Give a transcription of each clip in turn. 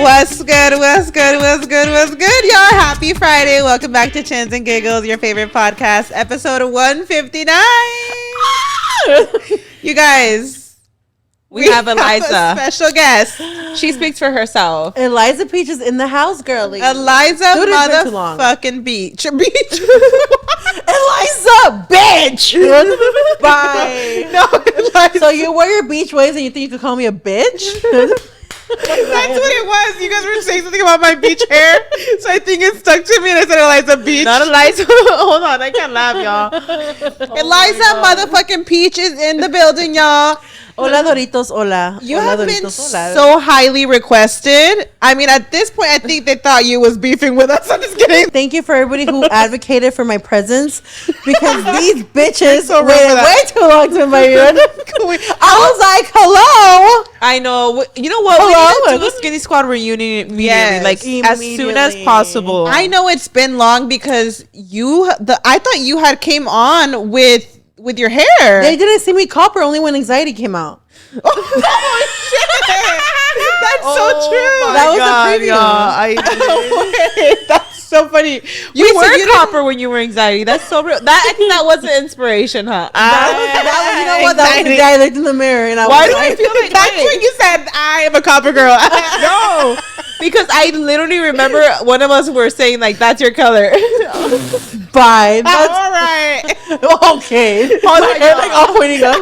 What's good? Y'all, happy Friday. Welcome back to Chins and Giggles, your favorite podcast, episode 159. You guys, we have Eliza. A special guest. She speaks for herself. Eliza Peach is in the house, girlie. Eliza motherfucking Beach. Eliza, bitch. Bye. No, Eliza. So you wear your beach ways and you think you could call me a bitch? That's what it was. You guys were saying something about my beach hair, so I think it stuck to me, and I said Eliza Beach. Not Eliza. Hold on, I can't laugh, y'all. Eliza motherfucking Peach is in the building, y'all. Hola, Doritos. Hola. You Hola, have Doritos, been hola. so highly requested. I mean, at this point, I think they thought you was beefing with us. I'm just kidding. Thank you for everybody who advocated for my presence, because these bitches So waited way too long to invite me. I was like, hello. I know. You know what? Hello? We need to do a Skinny Squad reunion immediately, Yes, like as soon as possible. I know it's been long because I thought you had came on with your hair. They didn't see me copper only when Anxiety came out. Oh shit! That's so true. That was a preview. Wait, that's so funny. You Wait, so were you copper when you were Anxiety. That's so real. I think that was the inspiration, huh? That was, you know what? That was the day I looked in the mirror and I Why was do I like, feel like That's when you said I am a copper girl. No, because I literally remember one of us were saying like, "That's your color." bye. All right. Okay. Oh my God. Like all pointing up.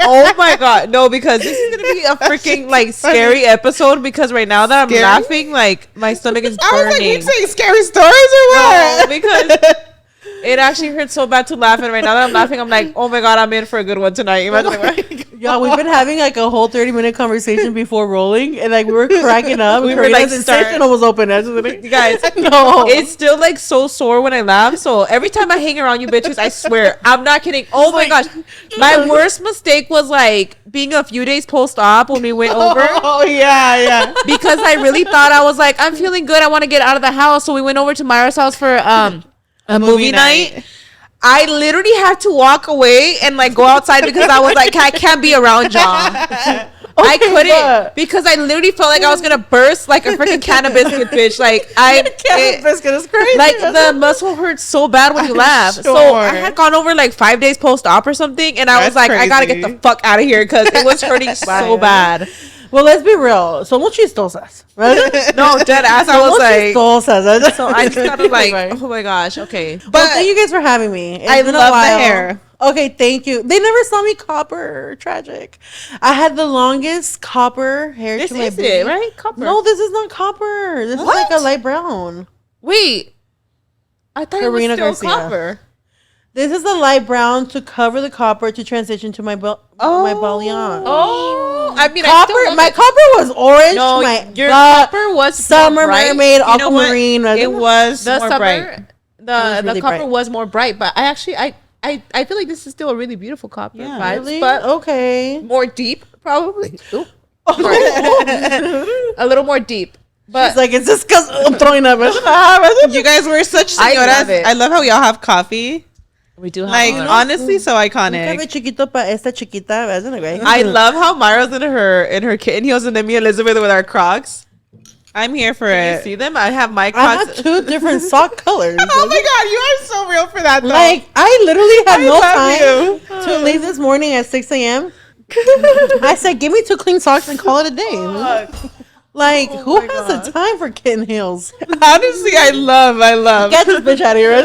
Oh my God, no! Because this is gonna be a freaking like scary episode. Because right now that I'm Scary? laughing, like my stomach is I was like, burning. you saying scary stories or No, what? because it actually hurts so bad to laugh, and right now that I'm laughing, I'm like, oh my God, I'm in for a good one tonight. Imagine Yeah, we've been having like a whole 30-minute conversation before rolling, and like we were cracking up. We were, like, the session almost open. you guys, No. it's still like so sore when I laugh. So every time I hang around you bitches, I swear, I'm not kidding. Oh my gosh, my worst mistake was like being a few days post-op when we went over. Oh yeah. Because I really thought I was like, I'm feeling good. I want to get out of the house. So we went over to Myra's house for a movie night. I literally had to walk away and like go outside because I was like, I can't be around y'all. I couldn't because I literally felt like I was gonna burst like a freaking can of biscuit, bitch. Like biscuit is crazy. like the muscle hurts so bad when you laugh. Sure. So I had gone over like 5 days post-op or something, and I was like, I gotta get the fuck out of here because it was hurting so bad. Well, let's be real. Somos chistosas. Right? No, dead ass. I was like, chistosas. so I just kind of like, oh my gosh, okay. But thank you guys for having me. It's I been a love the while. hair. Okay, thank you. They never saw me copper. Tragic. I had the longest copper hair This to my is baby. it, right? Copper. No, this is not copper. This is like a light brown. Wait. I thought Karina it was still Garcia. copper. This is the light brown to cover the copper to transition to my my balayage. Oh, I mean, Copper. My copper was orange. No, my your copper was summer more bright. mermaid, You know what? aquamarine. It was The more summer, bright. the really copper bright. was more bright, but I actually, I feel like this is still a really beautiful copper vibes, Really? but Okay. more deep, probably. Ooh. A little more deep, but It's like, it's just because I'm throwing up. You guys were such I señoras. love it. I love how y'all have coffee. we do have Like all that. honestly, so iconic. Cabe chiquito pa esta chiquita. Right? I love how Myra's in her kitten heels and then me and Elizabeth with our Crocs. I'm here for You it. see them? I have my I Crocs. have 2 different sock colors. Oh my god, you are so real for that. Though. Like, I literally had no love time to leave this morning at 6 a.m. I said, give me 2 clean socks and call it a day. Like, who has the time for kitten heels? honestly, I love. Get this bitch out of here.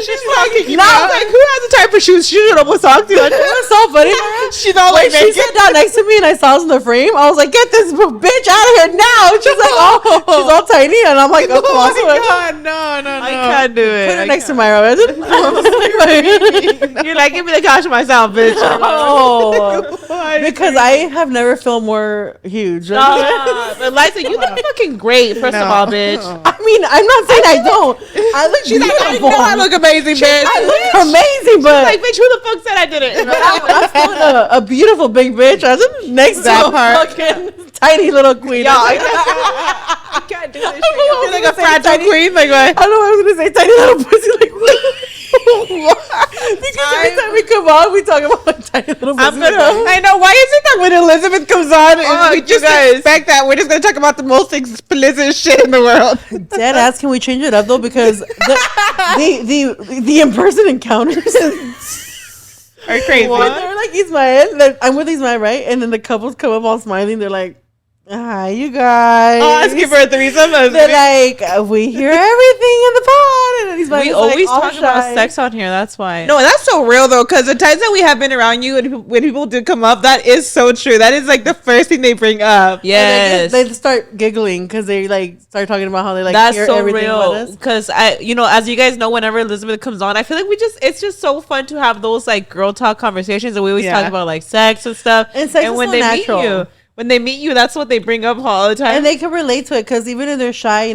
She's fucking you. No, Now. like who has the time for shoes? She should almost talk to you. It was so funny. She's all When like she naked. sat down next to me and I saw us in the frame, I was like, get this bitch out of here now. She's like, oh, she's all tiny. And I'm like, oh, Oh my god, no. I can't do it. Put her I next to can't. Myra. You're like, give me the couch myself, bitch. Oh, because I have never felt more huge. But Liza, you look fucking great, first of all, bitch. I mean, I'm not saying I don't. I look She's like, I beautiful. know I look amazing, bitch. I look amazing, but Like, bitch, who the fuck said I didn't? I'm still a beautiful big bitch. I was next That to a part. fucking tiny little queen. Y'all, I can't do this shit. You're like a fragile queen. Like what? I don't know what I was gonna say. Tiny little pussy. Like what? Because every time we come on, we talk about my tiny little business. I know. Why is it that when Elizabeth comes on, we just guys. expect that we're just gonna talk about the most explicit shit in the world? Dead ass, can we change it up though? Because the in-person encounters are crazy. They're like Ismael. I'm with Ismael, right? And then the couples come up all smiling. They're like, "Hi, you guys." Oh, asking for a threesome. They're like, "We hear everything in the pod." And Ismael We is always like, talk about sex on here. That's why. No, that's so real though, because the times that we have been around you and when people do come up, that is so true. That is like the first thing they bring up. Yes. They start giggling because they like start talking about how they like That's hear so everything real. about us. Because as you guys know, whenever Elizabeth comes on, I feel like it's just so fun to have those like girl talk conversations, and we always talk about like sex and stuff. And sex is when so they natural. meet you, that's what they bring up all the time. And they can relate to it because even if they're shy,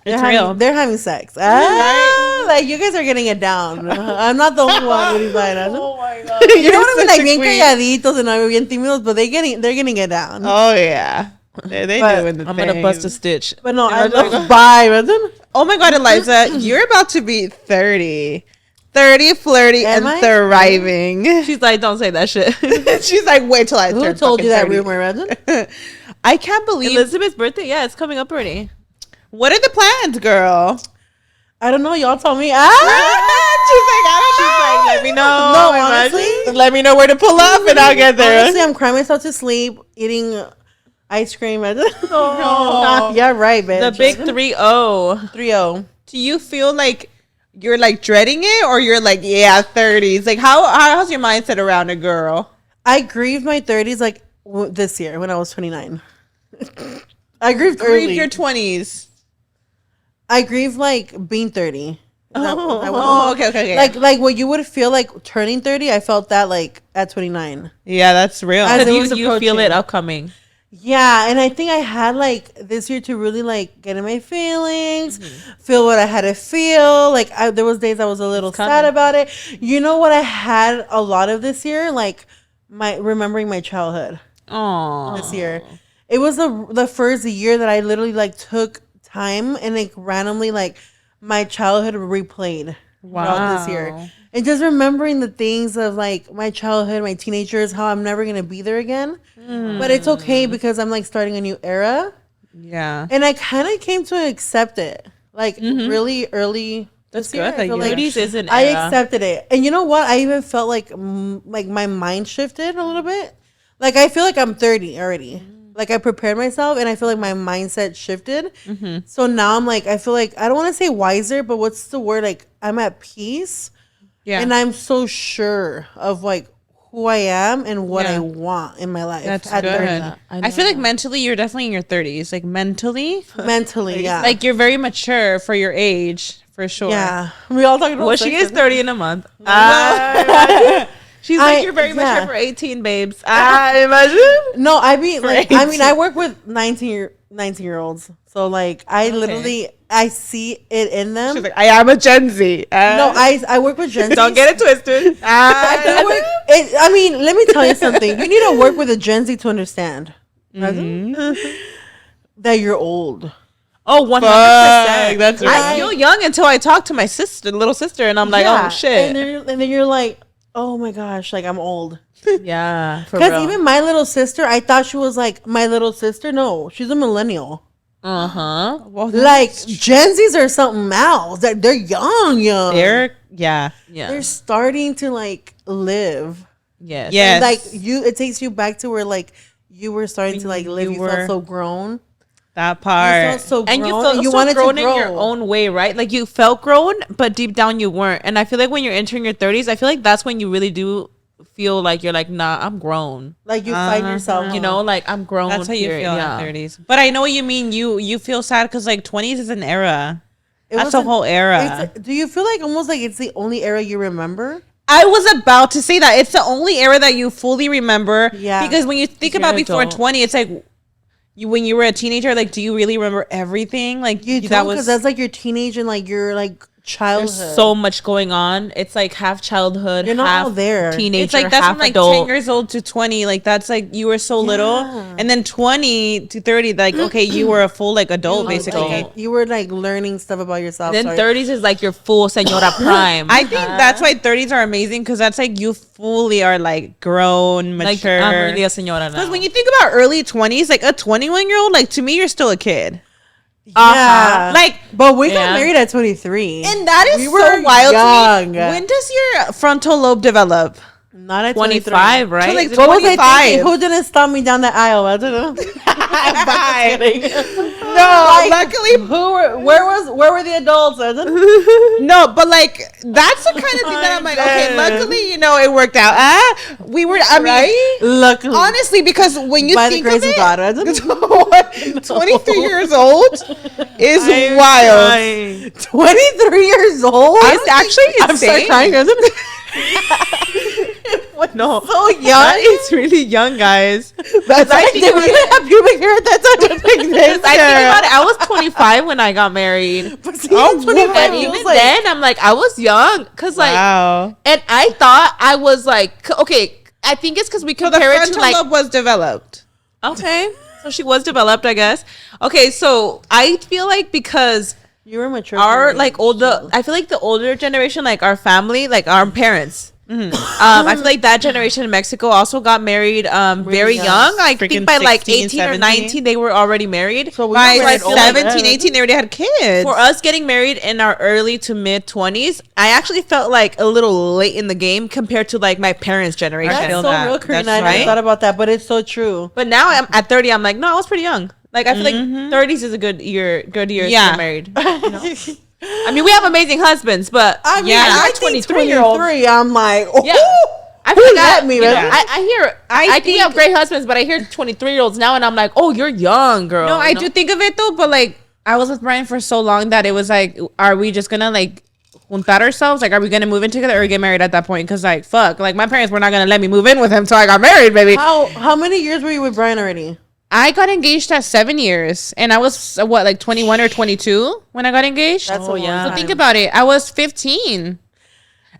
It's real. They're having sex. Like you guys are getting it down. I'm not the only one with these vainas. Oh my god. You know what I mean? Like bien calladitos and bien tímidos, but they're getting it down. Oh yeah, they doing the I'm thing. gonna bust a stitch. But no, I Imagine- love bye, imagine. Oh my god, Eliza, you're about to be 30. 30, flirty, Am and I? thriving. She's like, don't say that shit. She's like, wait till I Who turn told you fucking that 30. rumor, imagine? I can't believe. Elizabeth's birthday, yeah, it's coming up already. What are the plans, girl? I don't know. Y'all tell me. She's like, let me know. No, Imagine. honestly. Let me know where to pull up and I'll get there. Honestly, I'm crying myself to sleep eating ice cream. Oh. Yeah, right, bitch. The big 3-0. 3-0. Do you feel like you're like dreading it or you're like, yeah, 30s? Like, how's your mindset around a girl? I grieved my 30s like this year when I was 29. I grieved early. Grieve your 20s. I grieved like being 30. Okay. Like what you would feel like turning 30, I felt that like at 29. Yeah, that's real. As it was You feel approaching. it upcoming. Yeah, and I think I had like this year to really like get in my feelings, feel what I had to feel. Like there was days I was a little sad about it. You know what I had a lot of this year? Like remembering my childhood Oh, this year. It was the first year that I literally like took time and like randomly like my childhood replayed throughout this year. And just remembering the things of like my childhood, my teenagers, how I'm never gonna be there again. But it's okay because I'm like starting a new era. Yeah. And I kind of came to accept it like really early. that's year. good. I feel like 30s is an I era. accepted it. And you know what? I even felt like my mind shifted a little bit. Like I feel like I'm 30 already. Like I prepared myself and I feel like my mindset shifted. So now I'm like, I feel like, I don't want to say wiser, but what's the word? Like I'm at peace. Yeah. And I'm so sure of like who I am and what I want in my life. That's at good. 30. I feel like mentally, you're definitely in your 30s. Like mentally, Mentally, yeah. like you're very mature for your age, for sure. yeah. We all talking about Well, she sex, is 30 in a month. She's I- like, you're very yeah. mature for 18, babes. Imagine. No, I mean, like, 18. I work with 19-year-olds. So, like, I literally, I see it in them. She's like, I am a Gen Z. No, I work with Gen Z. Don't get it twisted. I mean, let me tell you something. You need to work with a Gen Z to understand that you're old. Oh, 100%. That's I right. feel young until I talk to my little sister, and I'm like, oh, shit. And then you're like, oh my gosh, like I'm old. Yeah. For Because real. even my little sister, I thought she was like my little sister. No, she's a millennial. Uh-huh. Well, Like Gen Zs are something else. They're young. yeah. Yeah. They're starting to like live. Yes. Yes. Like it takes you back to where like you were starting to like live. You were- felt so grown. That You part. felt so And grown. you felt you so wanted grown to in grow. your own way, right? Like you felt grown, but deep down you weren't. And I feel like when you're entering your 30s, I feel like that's when you really do feel like you're like, nah, I'm grown. Like you find yourself. You know, like I'm grown. That's how you period. feel Yeah. in 30s. But I know what you mean. You feel sad because like 20s is an era. It That's was a whole era. Do you feel like almost like it's the only era you remember? I was about to say that it's the only era that you fully remember. Yeah. Because when you think You're about an before adult. 20, it's like when you were a teenager, like, do you really remember everything? Like You that do, because that's like your teenage and like your like childhood. There's so much going on. It's like half childhood, You're not half all there. teenager, It's like that's half from like adult. 10 years old to 20. Like that's like you were so little, and then 20 to 30. Like okay, you were a full like adult basically. Like, you were like learning stuff about yourself. Then 30s is like your full senora prime. I think that's why 30s are amazing because that's like you fully are like grown, like mature. I'm really a senora now. Because when you think about early 20s, like a 21-year-old, like to me, you're still a kid. Yeah. Like, but we got married at 23. and that is We so were wild to young. me. When does your frontal lobe develop? Not at 25, 23. right? So, like, What was I 25. thinking? Who didn't stop me down the aisle? I don't know. Bye. No, No, luckily, where were the adults? I don't know. no, but like that's the kind of thing that I'm like, okay, luckily, you know, it worked out. We were, I mean, Luckily, honestly, because when you by the think grace of of it, God, I don't know. 23 years old is wild. 23 years old. It's actually I'm sorry, insane. crying. Isn't No, so young. that is really young, guys. That's like, did we even have pubic hair at that time? I think about it. I was 25 when I got married. But see, Oh, 25 And feels even like- then, I'm like, I was young. Because, like, Wow. and I thought I was like, okay, I think it's because we So the compare it to frontal like, lobe was developed. okay, so she was developed, I guess. Okay, so I feel like because you were mature. our for like age, older, so. I feel like the older generation, like our family, like our parents. I feel like that generation in Mexico also got married very young. young. I Freaking think by like 16, 18 or 17. 19 they were already married. So we By got married older 17, then. 18, they already had kids. For us getting married in our early to mid 20s, I actually felt like a little late in the game compared to like my parents' generation. That's feel so that. real, Karina. That's I never right. thought about that, but it's so true. But now I'm at 30, I'm like, no, I was pretty young. Like I feel like 30s is a good year to Yeah. get married. You know? I mean, we have amazing husbands, but I mean, Yeah. I think 23-year-old. I'm like, oh, Yeah. I who feel let like me? you know, man? I hear I think you have great husbands, but I hear 23-year-olds now, and I'm like, oh, you're young, girl. No, I you know? do think of it though, but like I was with Brian for so long that it was like, are we just gonna like juntar ourselves? Like, are we gonna move in together or get married at that point? Because like, fuck, like my parents were not gonna let me move in with him till I got married, baby. How many years were you with Brian already? I got engaged at 7 years, and I was what, like 21 or 22 when I got engaged. That's a long yeah. So time. think about it. I was 15.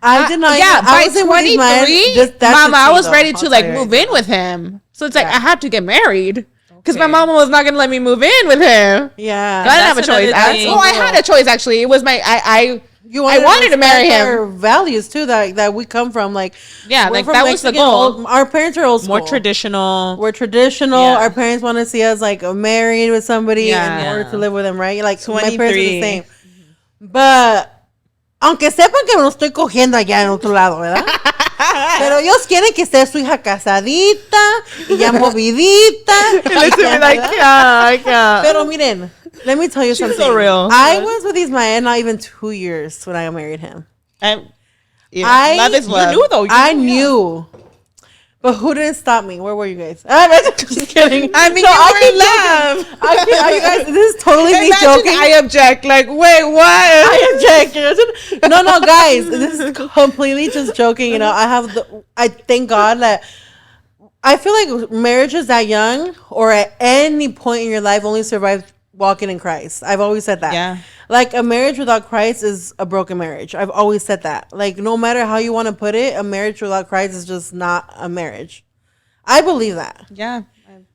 I did not. Yeah, I by was in with these men. 23, That's mama, the I tea, was though. ready I'll to like tell you move right in with him. So it's like Yeah. I had to get married because my Okay. mama was not gonna let me move in with him. Yeah, So I didn't have a That's choice. another thing. I had a choice actually. It was my I wanted to marry respect him. Our values too that we come from, like Yeah, we're like from that was the Mexican goal. our parents are old school. More traditional. We're traditional. Yeah. Our parents want to see us like married with somebody Yeah. in order to live with them, right? Like my 23. parents are the same. But aunque sepan que me lo estoy cogiendo allá en otro lado, ¿verdad? Pero ellos quieren que esté su hija casadita y ya movidita. Pero miren, let me tell you something. so real. I was with this man not even 2 years when I married him. Love is You love. knew though. I knew. But who didn't stop me? Where were you guys? I'm just kidding. I mean, No, you I were keep in love. Are you guys? This is totally me Imagine joking. I object. Like, wait, what? I object. No, guys. This is completely just joking. You know, I thank God that I feel like marriages that young or at any point in your life only survive walking in Christ. I've always said that. Yeah. Like a marriage without Christ is a broken marriage. I've always said that. Like no matter how you want to put it, a marriage without Christ is just not a marriage. I believe that. Yeah.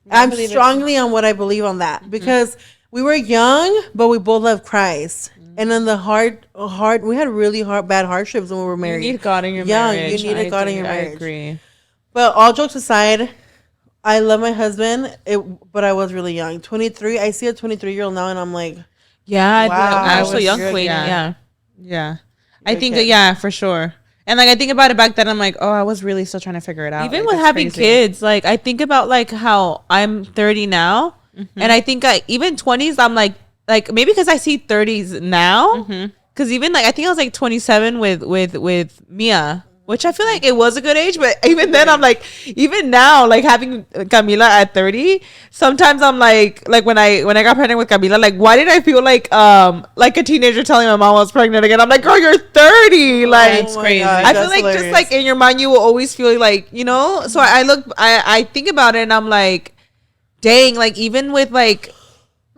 I'm strongly on what I believe on that because we were young, but we both loved Christ. And then the hard, we had really bad hardships when we were married. You need God in your Young, marriage. you needed God in your I marriage. agree. But all jokes aside, I love my husband, but I was really young. 23. I see a 23-year-old now, and I'm like, Yeah, Wow. I was so was young, good, queen. yeah. Yeah. Yeah. I Good think kid. yeah, for sure. And like I think about it back then, I'm like, oh, I was really still trying to figure it out. Even Like, with that's having crazy. kids, like I think about like how I'm 30 now, and I think like even 20s, I'm like maybe because I see 30s now, because even like I think I was like 27 with Mia, which I feel like it was a good age, but even then I'm like, even now, like having Camila at 30, sometimes I'm like when I got pregnant with Camila, like why did I feel like a teenager telling my mom I was pregnant again? I'm like, girl, you're 30, like That's crazy. I feel like just like in your mind you will always feel like, you know. So I think about it and I'm like, dang, like even with like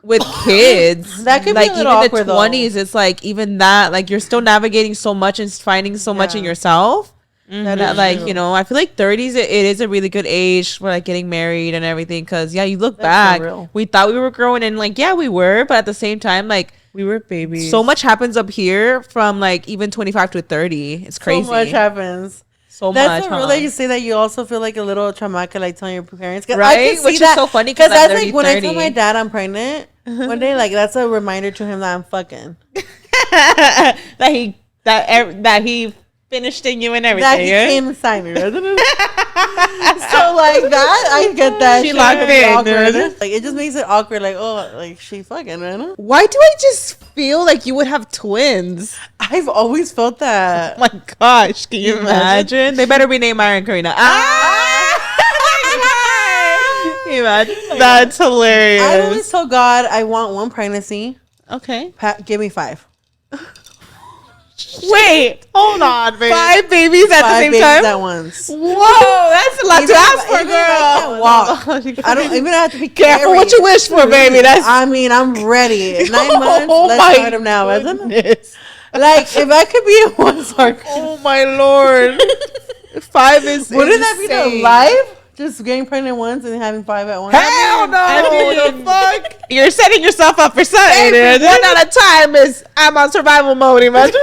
with kids. That could be like a little even awkward, the 20s, it's like even that, like you're still navigating so much and finding so much in yourself. That like, you know, I feel like 30s it is a really good age for like getting married and everything, because you look back, we thought we were growing, and like we were, but at the same time, like we were babies. So much happens up here from like even 25 to 30. It's crazy. So much happens. That's so real that you say that. You also feel like a little traumatic, like telling your parents, right? Which is so funny because that's like when I tell my dad I'm pregnant one day, like that's a reminder to him that I'm fucking that he finished in you and everything. That he came inside me. So like that, I get that. She locked in. Like it just makes it awkward. Like, oh, like she fucking, right? Why do I just feel like you would have twins? I've always felt that. Oh my gosh, can you imagine? They better be named Myra and Karina. Can you imagine? That's hilarious. I always told God I want one pregnancy. Okay. Give me 5. Wait, hold on, baby. 5 babies at the same time at once. Whoa, that's a lot to ask for, girl. I can't walk. I don't even have to be careful what you wish for, baby. I mean, I'm ready. 9 months. Let's start them now, isn't it? Like, if I could be in one circle. Oh my lord. 5 is. Wouldn't that be the life? Just getting pregnant once and having 5 at once. Hell no! What the fuck? You're setting yourself up for something. One at a time is I'm on survival mode. Imagine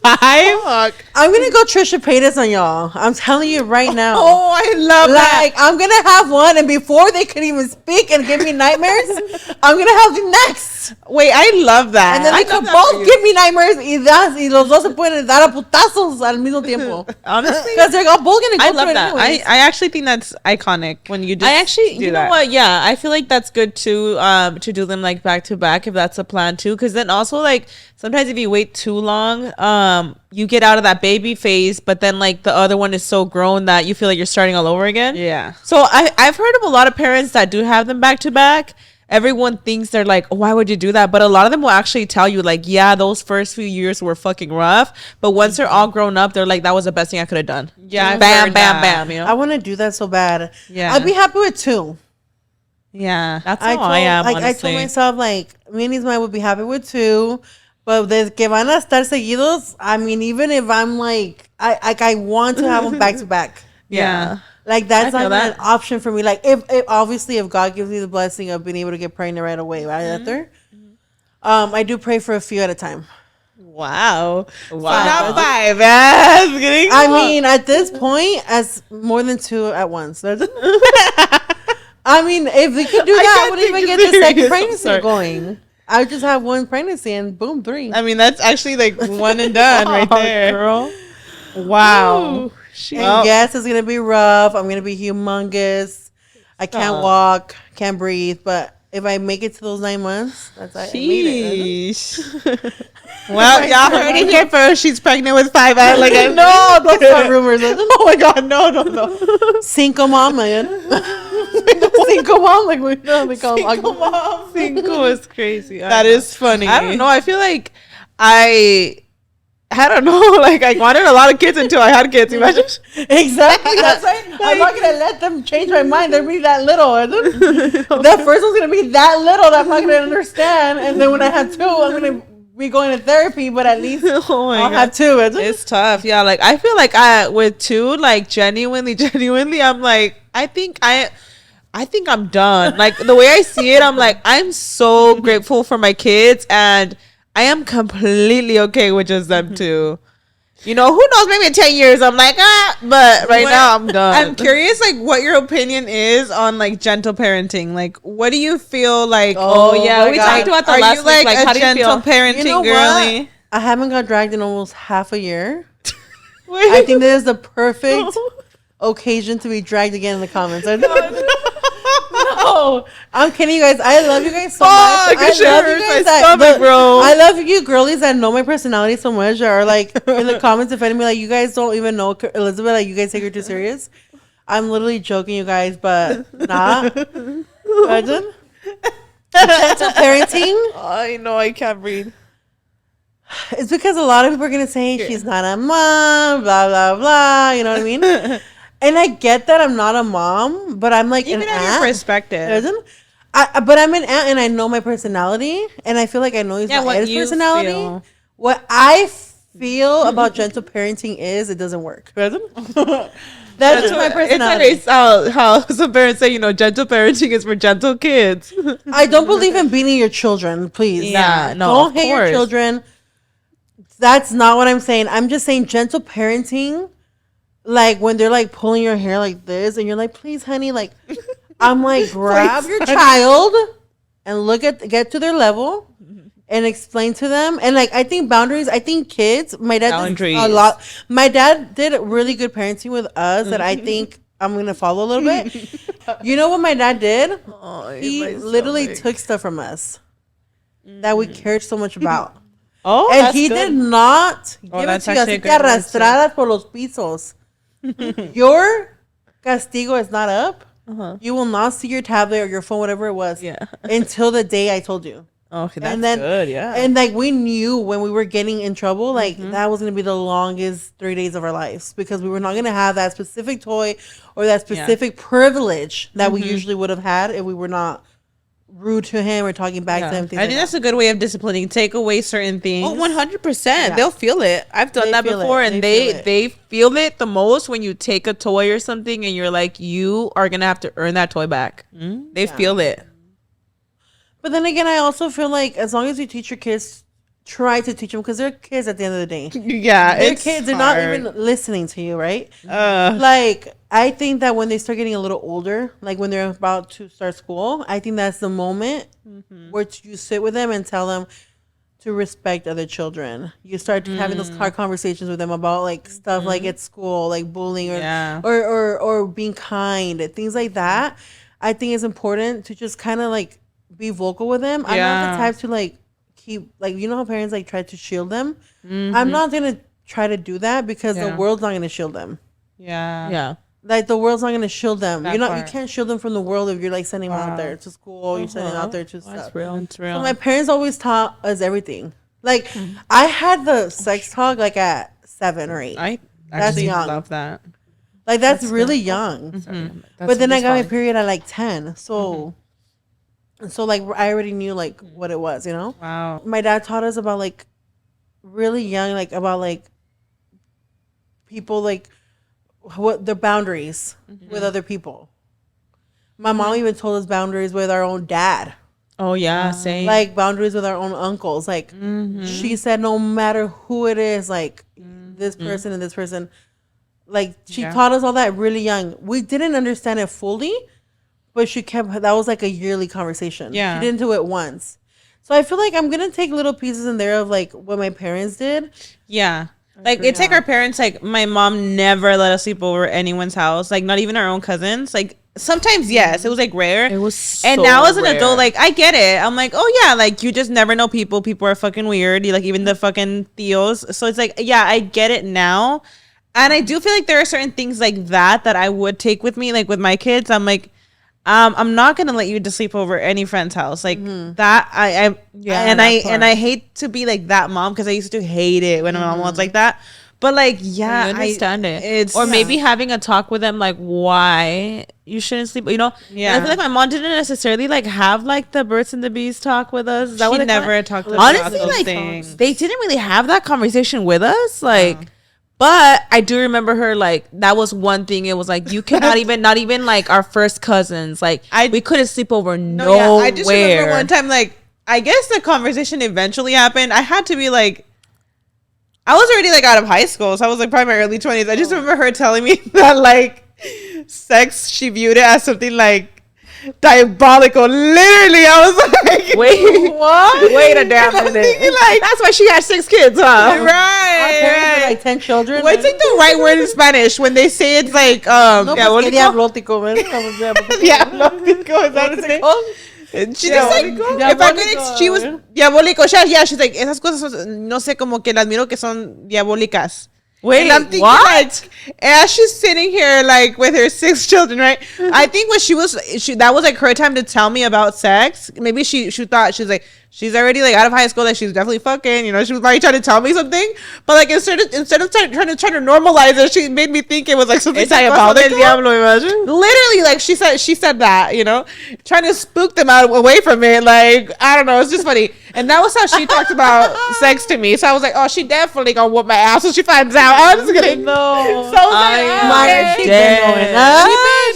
5. Fuck. I'm gonna go Trisha Paytas on y'all. I'm telling you right now. Oh, I love that. Like I'm gonna have one, and before they could even speak and give me nightmares, I'm gonna have the next. Wait, I love that. And then they could both give me nightmares y los dos se pueden dar a putazos al mismo tiempo. Honestly, because they're both gonna go. I love that. I actually think that's iconic when you just. I actually, you know what? Yeah, I feel like that's good too. To do them like back to back if that's a plan too. Because then also like sometimes if you wait too long, you get out of that baby phase, but then like the other one is so grown that you feel like you're starting all over again. Yeah. So I've heard of a lot of parents that do have them back to back. Everyone thinks they're like, oh, why would you do that? But a lot of them will actually tell you like, yeah, those first few years were fucking rough, but once they're all grown up, they're like, that was the best thing I could have done. Yeah. Bam, bam, bam. You know. I want to do that so bad. Yeah. I'd be happy with 2. Yeah, that's how I am. Like honestly. I told myself, like me and Ismael would be happy with 2, but de que van a estar seguidos. I mean, even if I'm like, I want to have them back to back. Yeah, like that's not even an option for me. Like if obviously if God gives me the blessing of being able to get pregnant right away, right after, I do pray for a few at a time. Wow. So not 5. I mean, at this point, as more than 2 at once. I mean, if we could do that, I wouldn't even get the second pregnancy going. I would just have one pregnancy and boom, 3. I mean, that's actually like one and done right there, girl. Wow. And yes, it's gonna be rough. I'm gonna be humongous. I can't walk, can't breathe. But if I make it to those 9 months, that's I made it. Well, y'all heard it here first. She's pregnant with 5. Like no, don't start rumors. Oh my god, no. 5 mom, man. 5 mom, like we know they call them. 5 mom. 5 is crazy. That is funny. I don't know. I feel like I don't know. Like I wanted a lot of kids until I had kids. Imagine. Exactly. That's right. I'm not gonna let them change my mind. They'll be that little. That first one's gonna be that little that I'm not gonna understand. And then when I have 2, I'm gonna be going to therapy. But at least I'll have 2. It's tough. Yeah. Like I feel like with 2, like genuinely, I'm like I think I'm done. Like the way I see it, I'm like I'm so grateful for my kids and I am completely okay with just them 2. You know, who knows? Maybe in 10 years, I'm like, but now I'm done. I'm curious, like, what your opinion is on, like, gentle parenting. Like, what do you feel like? Oh yeah, we talked about the last week. Like, a how do you gentle feel? parenting girly? I haven't got dragged in almost half a year. I think this is the perfect occasion to be dragged again in the comments. No, I'm kidding, you guys. I love you guys so much. I love you guys. Bro. I love you girlies that know my personality so much, or like in the comments defending me. Like you guys don't even know Elizabeth. Like you guys take her too serious. I'm literally joking, you guys, but nah. Imagine gentle parenting. I know I can't breathe. It's because a lot of people are gonna say she's not a mom, blah blah blah. You know what I mean? And I get that I'm not a mom, but I'm like Even an at aunt. your perspective. But I'm an aunt and I know my personality, and I feel like I know my aunt's personality. Feel. What I feel about gentle parenting is it doesn't work. That's just my personality. It's how some parents say, gentle parenting is for gentle kids. I don't believe in beating your children, please. Yeah, no, don't hate your children. That's not what I'm saying. I'm just saying gentle parenting, like when they're like pulling your hair like this, and you're like, please, honey, like. I'm like, grab your child and get to their level and explain to them. And like, I think boundaries, I think kids, my dad did a lot. My dad did really good parenting with us that I think I'm going to follow a little bit. You know what my dad did? He literally took stuff from us that we cared so much about. And he did not give it to us. Arrastradas por los pisos. Your castigo is not up. You will not see your tablet or your phone, whatever it was, until the day I told you. Okay, that's good, yeah. And like we knew when we were getting in trouble, like that was gonna be the longest 3 days of our lives because we were not gonna have that specific toy or that specific privilege that we usually would have had if we were not rude to him or talking back to him. I think that's a good way of disciplining. Take away certain things. 100%. They'll feel it. I've done that before, and they feel it the most when you take a toy or something, and you're like, you are gonna have to earn that toy back. They feel it. But then again, I also feel like as long as you teach your kids, try to teach them because they're kids at the end of the day. Yeah, they're kids. They're not even listening to you, right? Like I think that when they start getting a little older, like when they're about to start school, I think that's the moment where you sit with them and tell them to respect other children. You start having those hard conversations with them about like stuff like at school, like bullying or being kind, things like that. I think it's important to just kind of like be vocal with them. I'm not the type to like keep like how parents like try to shield them. I'm not gonna try to do that because the world's not gonna shield them. Like the world's not gonna shield them. You can't shield them from the world if you're like sending them out there to school. You're sending them out there to stuff. That's real. It's real. So my parents always taught us everything. Like I had the sex talk like at 7 or 8. I actually love that. Like that's really young. But then I got my period at like 10. So like I already knew like what it was, Wow. My dad taught us about like really young, like about like people like what their boundaries with other people. My mom even told us boundaries with our own dad. Oh yeah, same. Like boundaries with our own uncles. Like she said, no matter who it is, like this person and this person, like she taught us all that really young. We didn't understand it fully. But that was like a yearly conversation. Yeah. She didn't do it once. So I feel like I'm going to take little pieces in there of like what my parents did. Yeah. Like it's like our parents, like my mom never let us sleep over at anyone's house. Like not even our own cousins. Like sometimes, yes, it was like rare. It was and now as an adult, like I get it. I'm like, oh yeah, like you just never know people. People are fucking weird. You like even the fucking Theos. So it's like, yeah, I get it now. And I do feel like there are certain things like that I would take with me. Like with my kids, I'm like, I'm not gonna let you to sleep over any friend's house like that. I hate to be like that mom because I used to hate it when my mom was like that. But like, I understand it. Or maybe having a talk with them like why you shouldn't sleep. Yeah, and I feel like my mom didn't necessarily like have like the birds and the bees talk with us. Is that she what never talked about honestly those like things. They didn't really have that conversation with us like. But I do remember her like that was one thing. It was like you cannot even not even like our first cousins like we couldn't sleep over nowhere. I just remember one time like I guess the conversation eventually happened. I had to be like I was already like out of high school, so I was like probably my early 20s. I just remember her telling me that like sex she viewed it as something like diabolical. Literally, I was like, wait, what? Wait a damn minute. Like, that's why she had 6 kids, huh? Our parents had like 10 children. What's like the right word in Spanish when they say it's like diabólico, man. Diabólico, is that what it's called? She just like, if I could, she was diabólico. Yeah, she's like, esas cosas, no sé, como que las miro que son diabólicas. Wait, and I'm thinking, what? Like, as she's sitting here, like, with her 6 children, right? I think when that was, like, her time to tell me about sex. Maybe she thought, she was like, she's already like out of high school, like she's definitely fucking, you know, she was already trying to tell me something, but like instead of trying to normalize it, she made me think it was like something diabolical. Literally, like she said that, you know, trying to spook them out away from it. Like, I don't know, it's just funny. And that was how she talked about sex to me. So I was like, oh, she definitely gonna whoop my ass when she finds out. I'm just kidding. No. So I was like,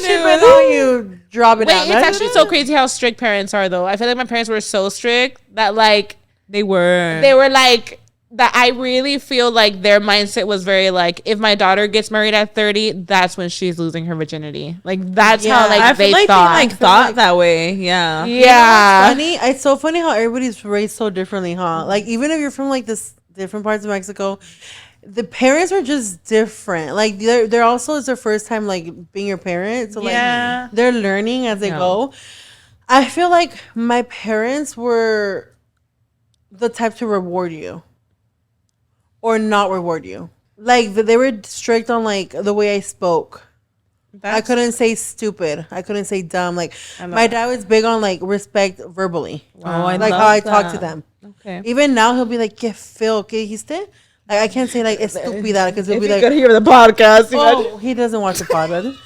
she been on you. Drop it out. Wait, it's actually so crazy how strict parents are, though. I feel like my parents were so strict that, like, they were like, that I really feel like their mindset was very, like, if my daughter gets married at 30, that's when she's losing her virginity. Like, that's how, like, I feel they like thought. they, like, thought that way. Yeah. Yeah. Funny. It's so funny how everybody's raised so differently, huh? Like, even if you're from, like, this different parts of Mexico, the parents are just different. Like they're also it's their first time like being your parent, so like they're learning as they go. I feel like my parents were the type to reward you or not reward you. Like they were strict on like the way I spoke. I couldn't say stupid. I couldn't say dumb. Like my dad was big on like respect verbally. Wow. Like how I talk to them. Okay. Even now he'll be like, "Que feo, que dijiste?" Like I can't say like estúpida because he'll be like, could hear the podcast. Oh, he doesn't watch the podcast.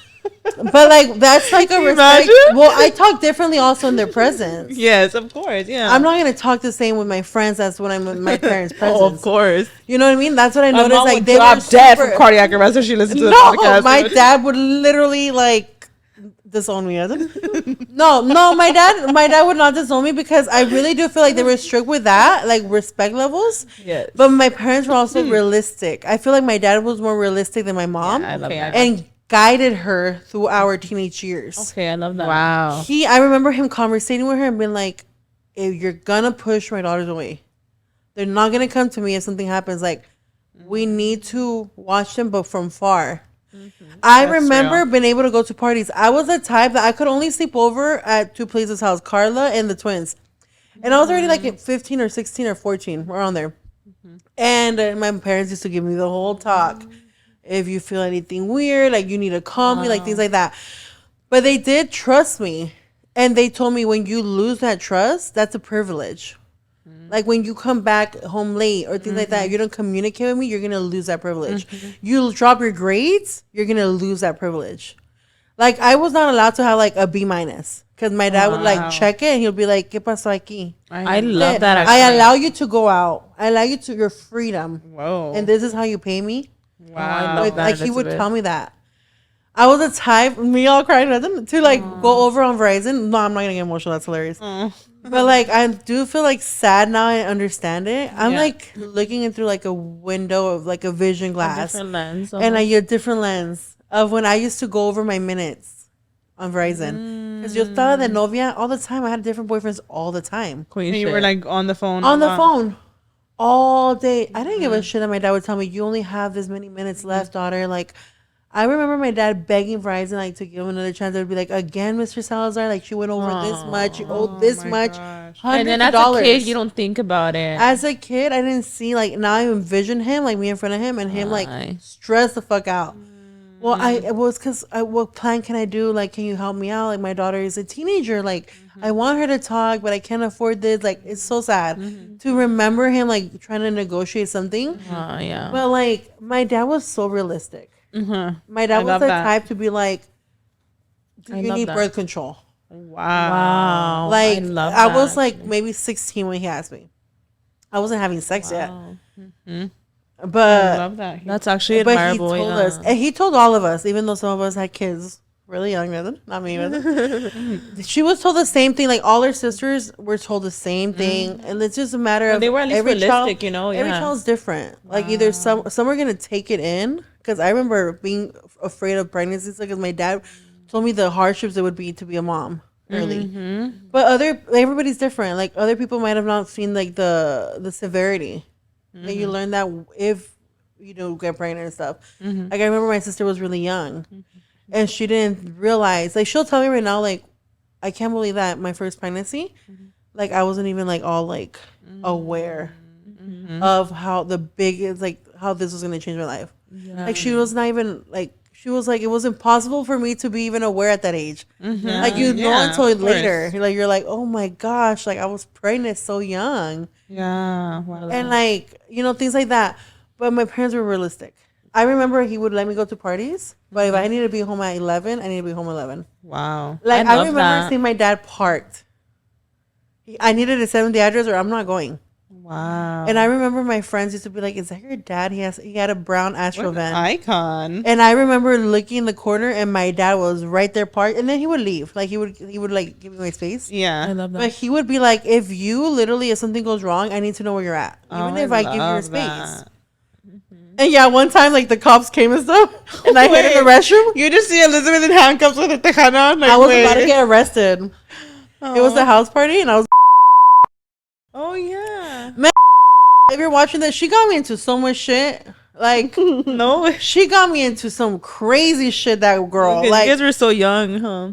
But like that's like a respect. Well, I talk differently also in their presence. Yes, of course. Yeah, I'm not gonna talk the same with my friends as when I'm in my parents' presence. Oh, of course. You know what I mean? That's what I noticed. Mom like would they drop were dead from cardiac arrest if she listened to the podcast. My dad would literally like disown me. No, my dad would not disown me because I really do feel like they were strict with that, like respect levels. Yes. But my parents were also realistic. I feel like my dad was more realistic than my mom. Yeah, I love that. And guided her through our teenage years. Okay, I love that. Wow. I remember him conversating with her and being like, if you're gonna push my daughters away, they're not gonna come to me if something happens. Like, we need to watch them, but from far. I remember being able to go to parties. I was the type that I could only sleep over at two places' house, Carla and the twins. And I was already like 15 or 16 or 14, around there. And my parents used to give me the whole talk. If you feel anything weird, like you need to call me, like things like that. But they did trust me. And they told me when you lose that trust, that's a privilege. Like when you come back home late or things like that, if you don't communicate with me, you're going to lose that privilege. You drop your grades, you're going to lose that privilege. Like I was not allowed to have like a B- because my dad would like check it and he'll be like, ¿Qué pasó aquí? I love that. Actually. I allow you to go out. I allow you to your freedom. Whoa. And this is how you pay me. Wow. I love that. Like he would tell me that. I was the type, me all crying with them, to like go over on Verizon. No, I'm not gonna get emotional. That's hilarious. But like, I do feel like sad now. I understand it. I'm like looking in through like a window of like a vision glass, a different lens, and a different lens of when I used to go over my minutes on Verizon. Because yo estaba de novia all the time. I had different boyfriends all the time. And you were like on the phone. On the phone. All day. I didn't give a shit that my dad would tell me, you only have this many minutes left, daughter. Like, I remember my dad begging Verizon like to give him another chance. They'd be like, again, Mr. Salazar, like she went over this much, you owed this much. And then as a kid, you don't think about it. As a kid, I didn't see like now I envision him like me in front of him and him like stressed the fuck out. Well, it was because what plan can I do? Like, can you help me out? Like, my daughter is a teenager. Like, I want her to talk, but I can't afford this. Like, it's so sad to remember him like trying to negotiate something. Yeah. But like, my dad was so realistic. My dad was the type to be like, "Do you need birth control?" Wow. Like, I was like maybe 16 when he asked me. I wasn't having sex yet. But I love that. That's actually admirable. But he told us, and he told all of us, even though some of us had kids really young, not me. She was told the same thing. Like all her sisters were told the same thing, and it's just a matter of they were at least every realistic, child, you know. Every child's different. Like either some are gonna take it in, because I remember being afraid of pregnancy because my dad told me the hardships it would be to be a mom early. But everybody's different. Like other people might have not seen like the severity. And you learn that if you don't get pregnant and stuff. Like I remember my sister was really young, and she didn't realize. Like she'll tell me right now, like I can't believe that my first pregnancy, like I wasn't even like all like aware of how how this was gonna change my life. Like she was not even like she was like, it was impossible for me to be even aware at that age. Mm-hmm. Like you know Yeah, until of later. course. Like you're like, oh my gosh, like I was pregnant so young. Yeah. Wow. And like, you know, things like that. But my parents were realistic. I remember he would let me go to parties, but if I needed to be home at 11, I needed to be home at 11. Wow. Like I remember that. seeing my dad parked. I needed to send him the address or I'm not going. Wow. And I remember my friends used to be like, "Is that your dad? He had a brown Astro What an van." icon. And I remember looking in the corner, and my dad was right there parked. And then he would leave, like he would like give me my space. Yeah. I love that. But he would be like, "If you literally, if something goes wrong, I need to know where you're at, even if I give you your love space." that. And yeah, one time like the cops came and stuff, and I hid in the restroom. You just see Elizabeth in handcuffs with a tejana on. Like, I was about to get arrested. It was a house party, and I was. Oh yeah. If you're watching this, she got me into so much shit. Like, No. she got me into some crazy shit. That girl, Okay, like, you guys were so young, huh?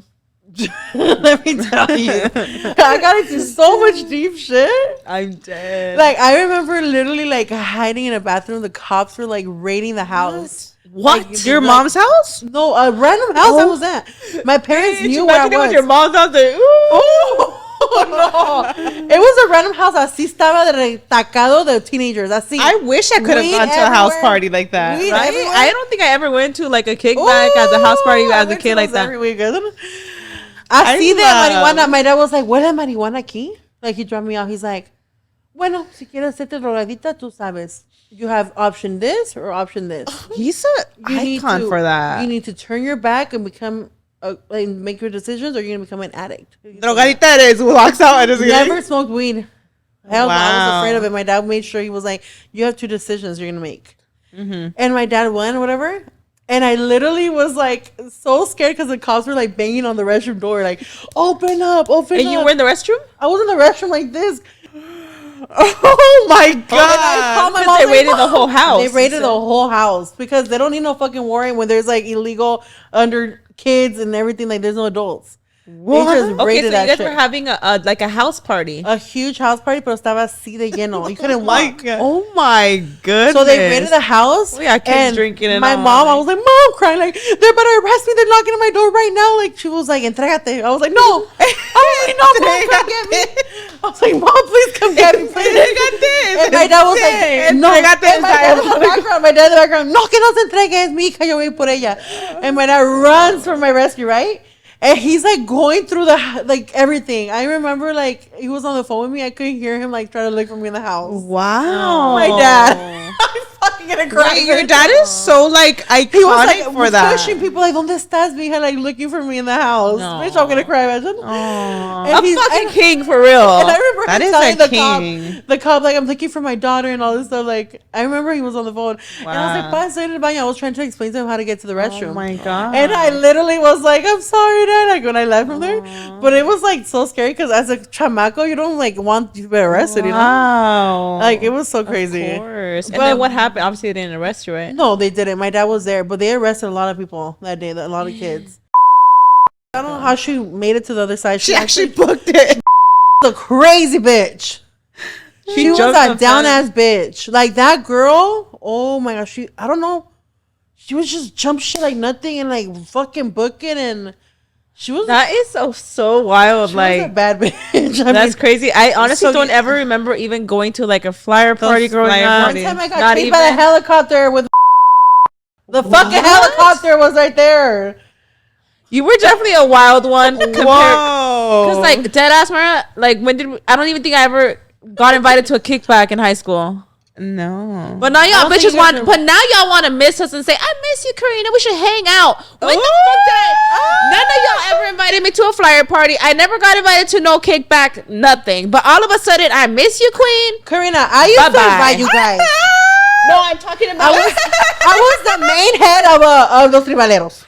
let me tell you, I got into so much deep shit. I'm dead. Like, I remember literally like hiding in a bathroom. The cops were like raiding the house. What? Like, Your like- mom's house? No, a random house I was at. My parents knew where I Imagine it was. with your mom's house there. Ooh. Oh, no. It was a random house. Así estaba retacado de teenagers. Así. I wish I could have Weed gone to a house everywhere. party like that. Weed Right? everywhere. I don't think I ever went to like a kickback as a house party Ooh, I as a went kid to like those that. every weekend. Así de love- marihuana. My dad was like, "Huele a marihuana aquí?" Like, he dropped me off. He's like, "Bueno, si quieres hacerte drogadita, tú sabes. You have option this or option this. He's a icon for that. You need to turn your back and become, like, make your decisions, or you're gonna become an addict." Drogadita eres, who walks out and is Never smoked weed. Hell no, I was Wow. afraid of it. My dad made sure he was like, "You have two decisions you're gonna make." Mm-hmm. And my dad went or whatever. And I literally was like so scared because the cops were like banging on the restroom door, like, open up. And you were in the restroom? I was in the restroom like this. Oh my And I called god! my Because mom, they like, raided the "Mom." whole house. They raided the whole house because they don't need no fucking warrant when there's like illegal under kids and everything. Like, there's no adults. They just Okay, so raided you that guys shit. were having a like a house party. A huge house party, pero estaba así de lleno. You couldn't walk. Oh my goodness! So they raided the house. We got kids and drinking and my all, mom, I like- was like, "Mom," crying like, "They're about to arrest me. They're knocking on my door right now." Like, she was like, "Entrégate." I was like, "No." I was like, "No, Mom, come get me." I was like, "Mom, please come get me, please." And my dad was like, "No." And my dad in the background, "No, que no se entregue, es mi hija, yo voy por ella." And my dad runs for my rescue, right? And he's like going through like everything. I remember like he was on the phone with me. I couldn't hear him like trying to look for me in the house. Wow, My dad. I'm fucking gonna cry. Wait, your dad is so like iconic He was like for that. pushing people like, "Donde estás, mija?" Like looking for me in the house. No. Bitch, I'm gonna cry. Imagine. A he's- fucking and- king for real. And I remember that him is telling a the king. cop, like, "I'm looking for my daughter," and all this stuff. Like, I remember he was on the phone. And I was like, Wow. "Pa, estoy en el baño." I was trying to explain to him how to get to the restroom. Oh my god! And I literally was like, "I'm sorry, Dad," like when I left from there. But it was like so scary because as a chamaco, you don't like want to be arrested, you know? Wow, Like, it was so crazy. Of course. And But- then what happened? Obviously, they didn't arrest you, right? No, they didn't. My dad was there, but they arrested a lot of people that day, a lot of kids. I don't know how she made it to the other side. She actually booked it. was a crazy bitch. She was jumped a the down fence. ass bitch. Like that girl, oh my gosh, I don't know. She was just jump shit like nothing and like fucking booking, and she was That is so wild. she Like, was a bad bitch. I that's mean, crazy. I honestly so don't you- ever remember even going to like a flyer party growing one up. time I got Not chased by the even- helicopter with the fucking What? helicopter was right there. You were definitely a wild one. Because Whoa. like dead ass Mara, like when did I don't even think I ever got invited to a kickback in high school. No. But now y'all don't think bitches you guys want. are- But now y'all want to miss us and say, "I miss you, Karina. We should hang out." When the Oh. fuck did I? None of y'all ever invited me to a flyer party. I never got invited to no kickback. Nothing. But all of a sudden, I miss you, Queen. Karina, I used to Bye-bye. invite you guys. No, I'm talking about. I was the main head of los tribaleros.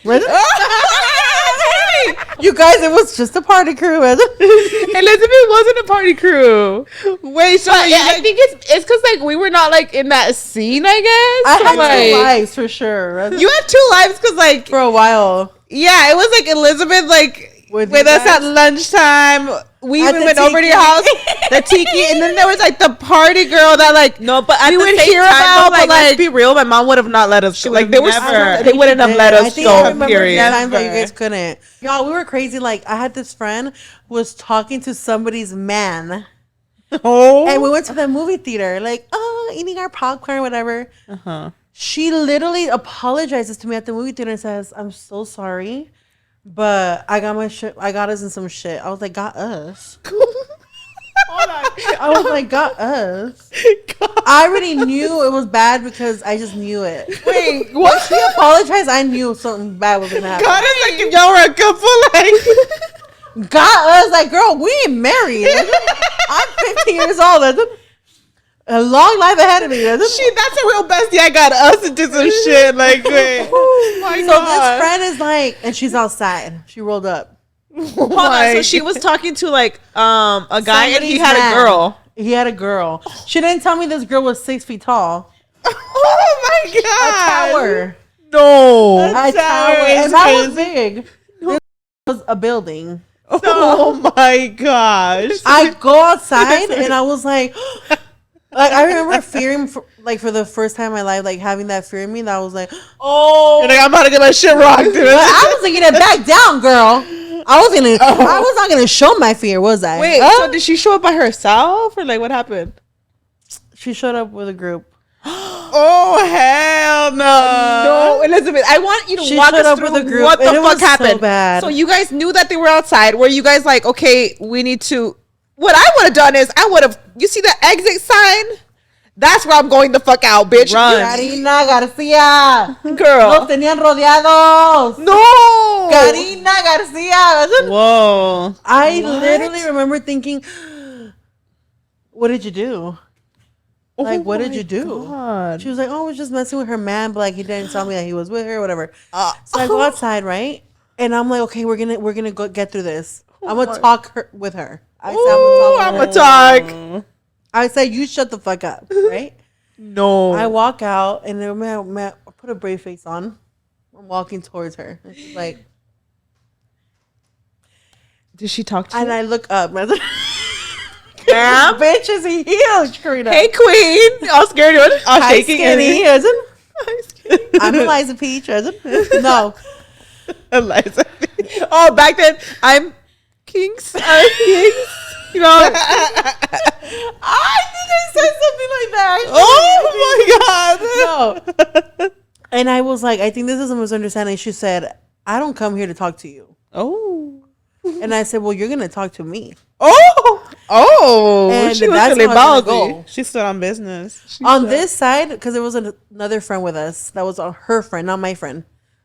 You guys, it was just a party crew. Elizabeth wasn't a party crew. Wait, so But yeah, I think it's because like we were not like in that scene. I guess. I So, had like, two lives for sure. you had two lives because, like, For a while. yeah, it was like Elizabeth, like, With with you us at guys? lunchtime. we At even the went over to your tiki. house, the tiki, and then there was like the party girl that like No, but at we the would same hear time, about, though, but let's like be real. My mom would have not let us go. Like, would they never. they wouldn't have let us I think I go. remember Period. the times that you Never. guys couldn't. Y'all, we were crazy. Like, I had this friend who was talking to somebody's man. Oh, And we went to the movie theater, like, eating our popcorn, whatever. She literally apologizes to me at the movie theater and says, "I'm so sorry, but I got my shit. I got us in some shit." I was like, "Got us?" I was like, "Got us?" I already knew it was bad because I just knew it. wait, When what? she apologized, I knew something bad was gonna happen. God, it's like if y'all were a couple, like. Got us, like, girl, we ain't married. I'm 50 years old. That's a long life ahead of me. That's a real bestie. I got us into some shit. Like, wait. Oh my So god. this friend is like, and she's outside. She rolled up. Hold on. So she was talking to like a guy, and he Somebody's had man. a girl. He had a girl. She didn't tell me this girl was 6 feet tall. Oh my A god. tower. No. A tower. And that was big. This was a building. Oh my gosh. I go outside and I was like, I remember fearing for the first time in my life, like having that fear in me. That I was like, Oh. You're like, I'm about to get my shit rocked. I wasn't gonna back down, girl. I was not gonna show my fear, was I? Wait, so did she show up by herself or like what happened? She showed up with a group. Oh hell no. No, Elizabeth, I want you to She walk showed us up through with a group, what the and it fuck was so happened. bad. So you guys knew that they were outside. Were you guys like, okay, we need to? What I would have done is I would have. You see the exit sign? That's where I'm going the fuck out, bitch. Run. Karina Garcia. Girl. Los tenían rodeados. No. Karina Garcia. Whoa. I literally remember thinking, what did you do? Like, what did you do? God. She was like, oh, I was just messing with her man, but like he didn't tell me that he was with her, whatever. So I go outside, right? And I'm like, okay, we're gonna go get through this. I'm gonna talk with her. I said, I'm gonna talk. I said, you shut the fuck up, right? No. I walk out and then I put a brave face on. I'm walking towards her. And she's like, Did she talk to you? and I look up. Ma'am? Bitch is huge, Karina. Hey, queen. All scared. All Hi, shaking. skinny, isn't? I'm Eliza Peach, isn't? No. Eliza. Oh, back then, I'm Kings. Kings. You know. I think I said something like that. Oh my god. No. And I was like, I think this is a misunderstanding. She said, I don't come here to talk to you. Oh. And I said, well, you're going to talk to me. Oh. And She was that's really how it's gonna ballsy. go. She stood on business. On this side, because there was another friend with us. That was her friend, not my friend.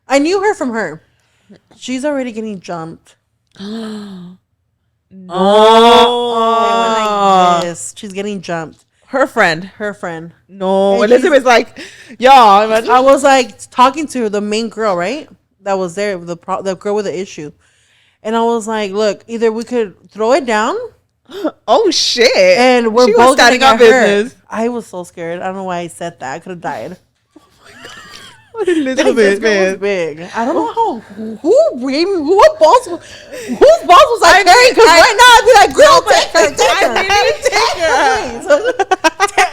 I knew her from her. She's already getting jumped. Oh. They went like this. She's getting jumped. Her friend. Her friend. No. And Elizabeth's like, y'all. Imagine. I was like talking to the main girl, right? That was there, the girl with the issue. And I was like, look, either we could throw it down Oh shit. and we're She was both standing gonna on get hurt. business. I was so scared. I don't know why I said that. I could have died. This Elizabeth, girl was man. big. I don't know how. What boss? Whose boss was I carrying? Because right now I'd be like, girl, take her, take her. Take her.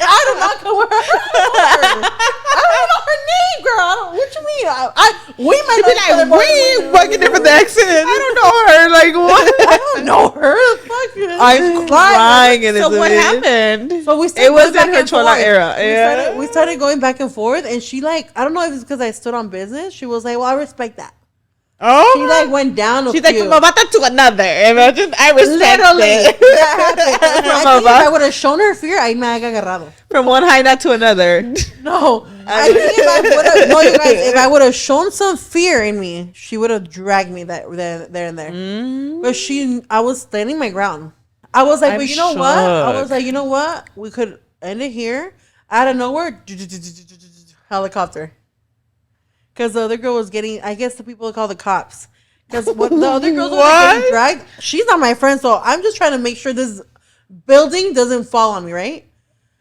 I do not know her. I don't know her name, girl. What you mean? We might Be like, we fucking different accent. I don't know her. Like what? I don't know her. Fuck. I'm crying. So So what happened? So we started It was going back in her and Chola forth. era. We started going back and forth, and she like, I don't know if it's because I stood on business. She was like, well, I respect that. Oh. She like went down. She's like, from a bata to another. Imagine. I respect literally. it. That happened. I think if From I would have shown her fear, I might have agarrado. From one hyena to another. No, I think if I would have, no, you guys, if I would have shown some fear in me, she would have dragged me there and there. But I was standing my ground. I was like, I'm but you know what? I shook. was like, you know what? We could end it here. Out of nowhere, helicopter. Because the other girl was getting, I guess the people call the cops. Because the other girls were getting dragged. She's not my friend, so I'm just trying to make sure this building doesn't fall on me, right?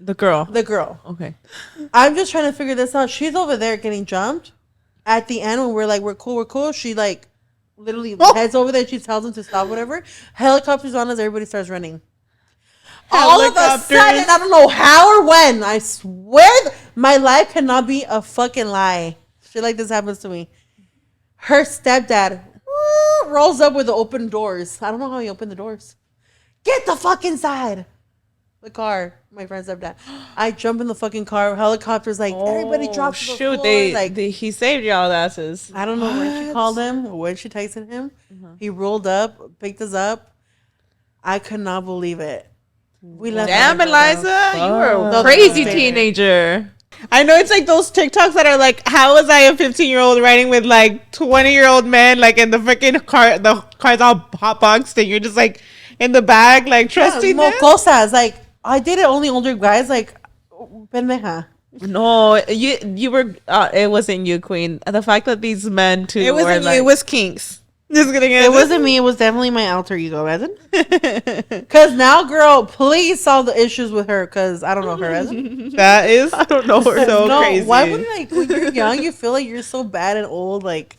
The girl. The girl. Okay. I'm just trying to figure this out. She's over there getting jumped. At the end, when we're like, we're cool, she like literally heads over there. She tells them to stop, whatever. Helicopters on us. Everybody starts running. All of a sudden, I don't know how or when. I swear, my life cannot be a fucking lie. Shit like this happens to me. Her stepdad rolls up with the open doors. I don't know how he opened the doors. Get the fuck inside the car. My friend's stepdad. I jump in the fucking car. Helicopters, like, everybody drops to the floor. He saved y'all asses. I don't know when she called him or when she texted him. He rolled up, picked us up. I could not believe it. We left. Damn, Eliza, you were a crazy teenager. I know it's like those TikToks that are like, how was I a 15-year-old riding with like 20-year-old men, like in the freaking car, the car's all hotboxed, and you're just like in the bag, like trusting them. Cosas, like I dated only older guys, like pendeja. No, you were. It wasn't you, Queen. The fact that these men too. It wasn't you. It was Kinks. Just kidding. It wasn't me. It was definitely my alter ego, Evan. Because now, girl, please solve the issues with her. Because I don't know her, Evan. That is, I don't know her. So crazy. Why would when you're young, you feel like you're so bad and old, like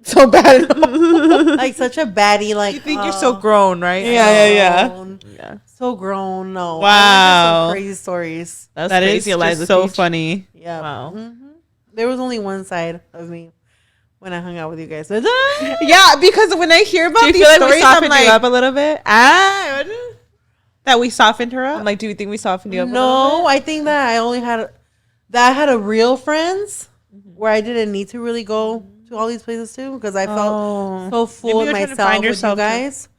so bad, and old. like such a baddie. Like you think you're so grown, right? Yeah. So grown. No. Wow. Some crazy stories. That crazy, is Eliza. So Peach. Funny. Yeah. Wow. Mm-hmm. There was only one side of me when I hung out with you guys. Yeah, because when I hear about these like stories, we softened I'm like, you up a little bit. That we softened her up. I'm like, do you think we softened you up? No, I think that I only had I had a real friends where I didn't need to really go to all these places too because I felt so full of myself with you guys.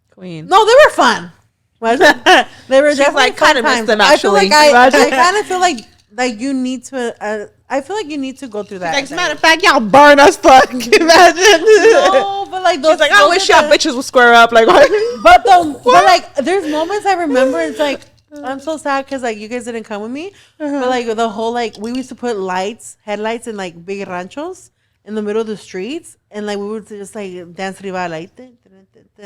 Queen. No, they were fun. They were definitely like kind of missed them. I feel Actually, like I kind of feel like you need to. I feel like you need to go through that. Like, as a matter of fact, y'all burn us fuck. Imagine. No, but like those. She's like, I wish y'all bitches would square up. Like, but like, there's moments I remember. It's like I'm so sad because like you guys didn't come with me. But like the whole like we used to put headlights in like big ranchos in the middle of the streets, and like we would just like dance rival like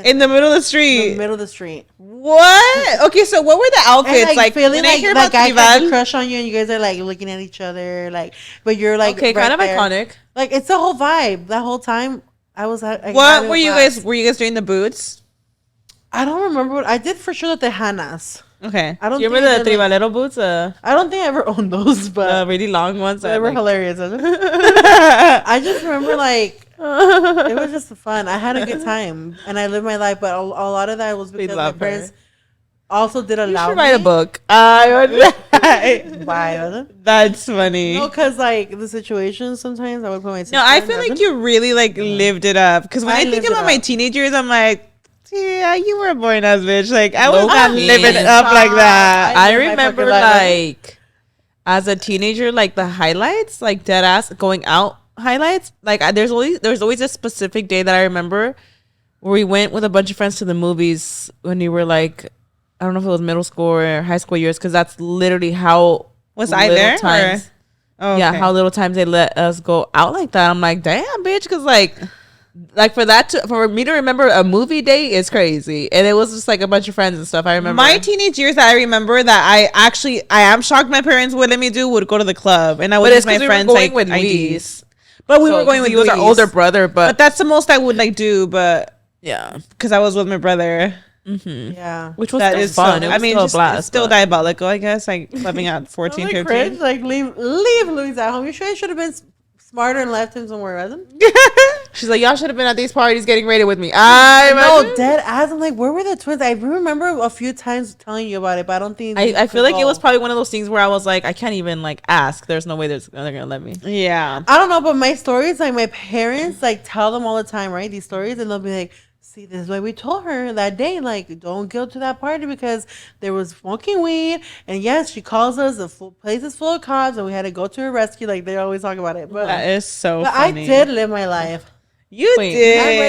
in the middle of the street. In the middle of the street. What? Okay, so what were the outfits? And, like feeling when I hear about I have a crush on you, and you guys are like looking at each other, like, but you're like okay, kind of there. Iconic. Like it's the whole vibe. That whole time, I was. What were you guys? Were you guys doing the boots? I don't remember what I did for sure. The Tejanas. Okay. I don't. You remember the tribalero boots? I don't think I ever owned those, but the really long ones. They were hilarious. I just remember like it was just fun. I had a good time and I lived my life, but a lot of that was because my parents also did allow me. Write a book. Why? That's funny. No, because like the situation sometimes I would put my sister. No, I feel like you really like lived it up. Because when I think about my teenage years, I'm like, yeah, you were a born ass bitch. Like I was not living it up like that. I remember like as a teenager, like the highlights, like dead ass going out highlights. Like there's always a specific day that I remember where we went with a bunch of friends to the movies when we were like, I don't know if it was middle school or high school years, because that's literally how was I there? Times, okay. Yeah, how little times they let us go out like that. I'm like, damn, bitch, because like for me to remember a movie date is crazy, and it was just like a bunch of friends and stuff. I remember my teenage years that I remember that I am shocked my parents would let me do would go to the club, and I would with my friends like with IDs. But we were going with he was our older brother, but that's the most I would like do. But yeah, because I was with my brother. Mm-hmm. Yeah, which was that is fun. So, I mean, it's still diabolical, I guess. Like clubbing at 14, 15. Cringe, like leave Louis at home. You sure I should have been smarter and left him somewhere else? She's like, y'all should have been at these parties getting rated with me. No, dead ass. I'm like, where were the twins? I remember a few times telling you about it, but I don't think I feel like it was probably one of those things where I was like, I can't even like ask. There's no way they're gonna let me. Yeah, I don't know, but my stories, like my parents, like tell them all the time, right? These stories, and they'll be like, see, this is why we told her that day, like, don't go to that party because there was smoking weed. And yes, she calls us, the place is full of cops, and we had to go to her rescue. Like, they always talk about it. But that is so funny. I did live my life. You did. I'm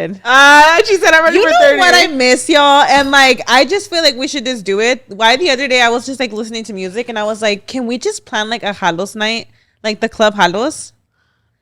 ready for 30. She said I'm ready for 30. You know what I miss, y'all? And, like, I just feel like we should just do it. Why the other day I was just, like, listening to music, and I was like, can we just plan, like, a Halos night? Like, the club Halos?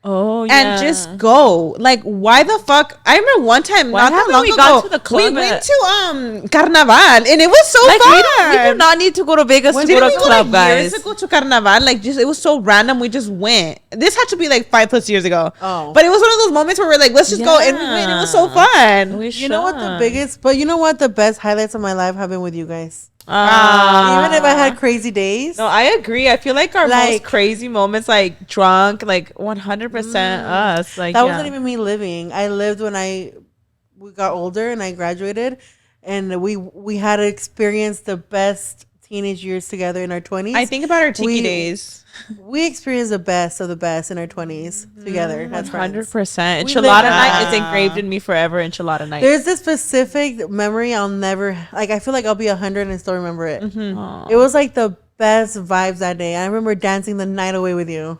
Oh, yeah. and just go. Like, why the fuck? I remember one time, Why not that haven't long we ago, gone to the club we went to Carnaval, and it was so like, fun. we do not need to go to Vegas to Didn't go we to go club, like guys. years ago to Carnaval? Like, just it was so random. We just went. This had to be like 5+ years ago. Oh. But it was one of those moments where we're like, let's just go, and we went. It was so fun. You know what the biggest, but you know what the best highlights of my life have been with you guys. Ah. Even if I had crazy days. No, I agree. I feel like our Like- most crazy moments, like drunk, like 100% us. Like that yeah. wasn't even me living. I lived when we got older and I graduated, and we had to experience the best teenage years together in our 20s. I think about our tiki We- days. We experienced the best of the best in our 20s together. That's 100%. We Enchilada lived night is that. engraved in me forever. Enchilada night. There's this specific memory I'll never, like, I feel like I'll be 100 and still remember it. Aw. It was like the best vibes that day. I remember dancing the night away with you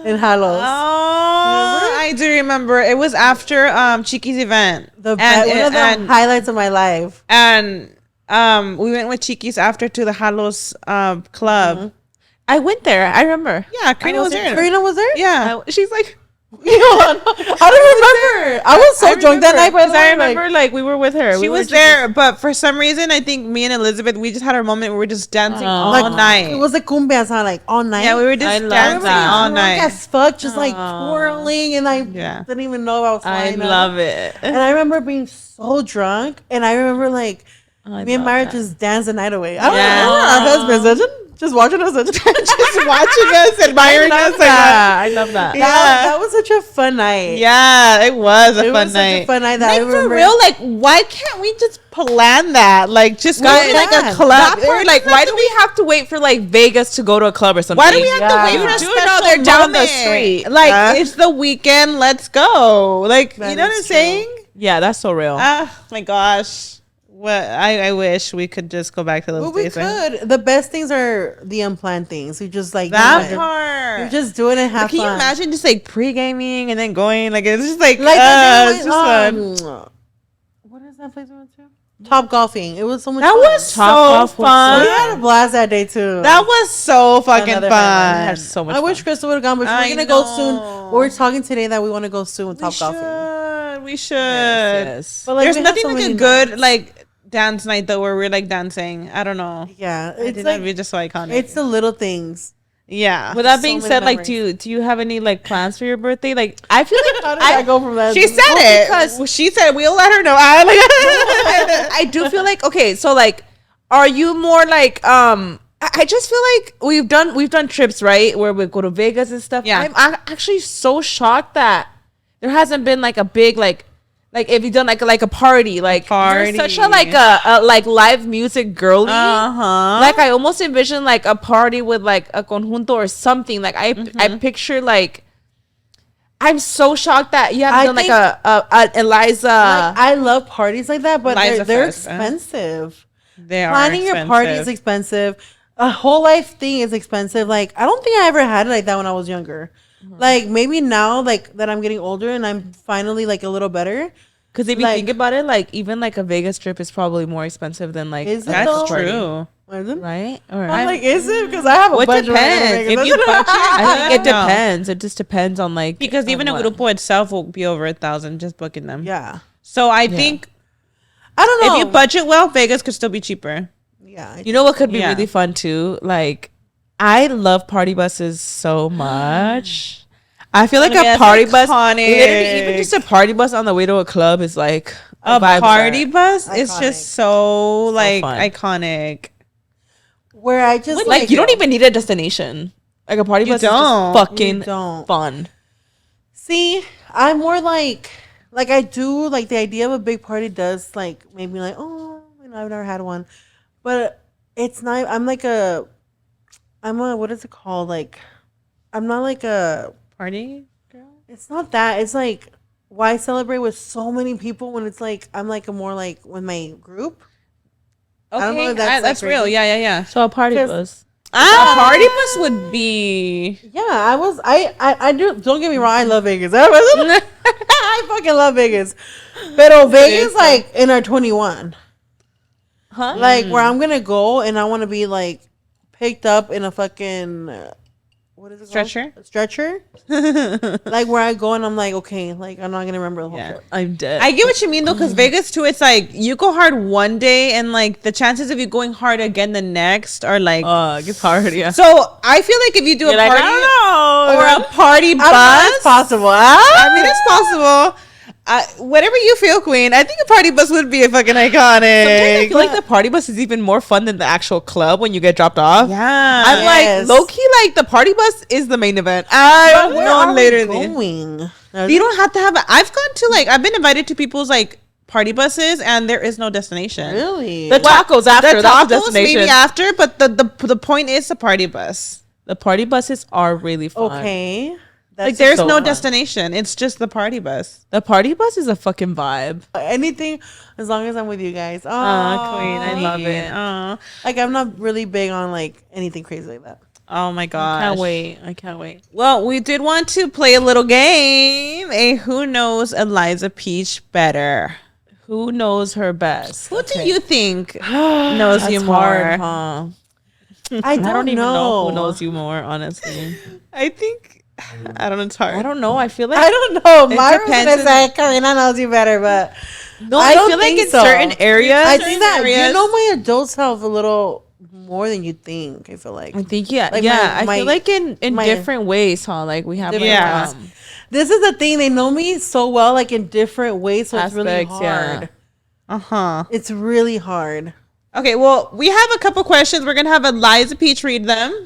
in Halos. Oh, I do remember. It was after Chiqui's event. One of the highlights of my life. And we went with Chiquis after to the Halos club. I went there. I remember. Yeah, Karina was there. Karina was there? Yeah. She's like, I don't remember. I was so drunk that night. Because I remember, like, we were with her. She was there, but for some reason, I think me and Elizabeth, we just had our moment where we were just dancing all Like, night. It was a cumbia song, like all night. Yeah, we were I just love dancing that. all Drunk night. as fuck, just like twirling, and I didn't even know I was I flying. love it. And I remember being so drunk, and I remember like I me and love Myra that. just danced the night away. I don't Yeah. know our husbands just watching us, Just watching us, admiring us. I love that. That was such a fun night. Yeah, it was a It fun was night. such a fun night that I Like, remember. for real, like, why can't we just plan that? Like, just go Why to like not? a club. That Or, part, like, why do we have to wait for like Vegas to go to a club or something? Why do we have to Yeah. wait You for a do special know they're down the moment? street. Like, it's the weekend. Let's go. Like, That you know what is I'm true. saying? Yeah, that's so real. My gosh. What I wish we could just go back to those Well, we days. could. The best things are the unplanned things. We just like That do it. part. You just do it and have Can you fun. imagine just like pre-gaming and then going? Like, it's just like, Like it's just fun. what is that place we went to? Top golfing. It was so much That fun. was Top so golf was fun. We had a blast that day too. That was so fucking Another fun. highlight. Had so much I wish fun. Crystal would have gone, but I we're gonna go know. soon. We're talking today that we want to go soon with We top golfing. should. We should. Yes. But like, There's we have nothing so like many a good nights. like dance night though where we're like dancing. I don't know. Yeah, I it's think like that'd be just so iconic. it's the little things. yeah. With that So being many said, like, memories. do you have any like plans for your birthday? Like, I feel like How did I go from that? She said it because- she said we'll let her know. I do feel like, okay, so like, are you more like I just feel like we've done trips, right, where we go to Vegas and stuff. Yeah. I'm actually so shocked that there hasn't been like a big like if you've done like a party, like Party. you're such a like a like live music girly. Uh-huh. Like I almost envision like a party with like a conjunto or something. Like I picture like. I'm so shocked that you haven't I done like a Eliza. Like, I love parties like that, but Liza they're Fest, expensive. They are Planning your party is expensive. A whole life thing is expensive. Like I don't think I ever had it like that when I was younger. Like maybe now, like that I'm getting older and I'm finally like a little better. Because if you like- think about it, like even like a Vegas trip is probably more expensive than like Is it a though? That's party, true. Is it? right? Or I'm like, is it? Because I have a Well, it budget. right now to depends. make it. If you budget, I think it No. depends. It just depends on like Because on even a what. grupo itself will be over 1,000 just booking them. Yeah, So I think I don't know. if you budget well, Vegas could still be cheaper. yeah, You know what could be Yeah. really fun too? Like I love party buses so much. I feel like Oh, yeah, a it's party bus, iconic. literally even just a party bus on the way to a club is like A vibe party that- bus is Iconic. just so like fun. iconic. where I just Like you don't even need a destination. Like a party You bus don't. is just fucking You don't. fun. see. I'm more like I do like the idea of a big party does like make me like, oh, you know, I've never had one, but it's not. I'm a what is it called? Like I'm not like a. Party girl? It's not that. It's like why celebrate with so many people when it's like I'm like a more like with my group. I don't know if that's, that's like, real. crazy. Yeah. So a party 'Cause- bus. A party bus would be Yeah, I do. Don't get me wrong. I love Vegas. I fucking love Vegas. But Vegas, like in our 21, Huh? like where I'm gonna go and I want to be like picked up in a fucking what is it Stretcher? called? Stretcher. Like where I go and I'm like, okay, like I'm not gonna remember the whole trip. I'm dead. I get what you mean though, because Vegas too, it's like you go hard one day and like the chances of you going hard again the next are like it gets hard. Yeah. So I feel like if you do a You're like, party I don't know. or a party bus, It's possible. I mean, it's possible. Whatever you feel, Queen. I think a party bus would be a fucking iconic. Sometimes I feel like the party bus is even more fun than the actual club when you get dropped off. Yeah, I'm Yes. like low key, like the party bus is the main event. But where No, are later we than going? you don't have to have it. I've gone to like I've been invited to people's like party buses, and there is no destination. Really? the tacos after. The That's the tacos destination. maybe after, but the point is the party bus. The party buses are really fun. Okay. Like there's so no fun. destination. It's just the party bus. The party bus is a fucking vibe. Anything as long as I'm with you guys. Oh, Queen, I love love it. it. Oh, Like I'm not really big on like anything crazy like that. oh my gosh. I can't wait. Well, we did want to play a little game. A who knows Eliza Peach better? Who knows her best? Who do you think knows you That's more? hard, huh? I don't even know who know. knows you more, honestly. I think I don't know. It's hard. I don't know. I feel like I don't know. It Myra's depends gonna say Karina knows you better, but no. I I, don't feel like think in so. certain areas. I certain think that areas. you know my adult self a little more than you think. I feel like I think yeah, Like yeah. my- I feel like in my- different ways, huh? Like we have Different like, ways. this is the thing. They know me so well, like in different ways, so it's really Aspects, yeah. hard. Uh-huh. It's really hard. Okay, well, we have a couple questions. We're gonna have Eliza Peach read them.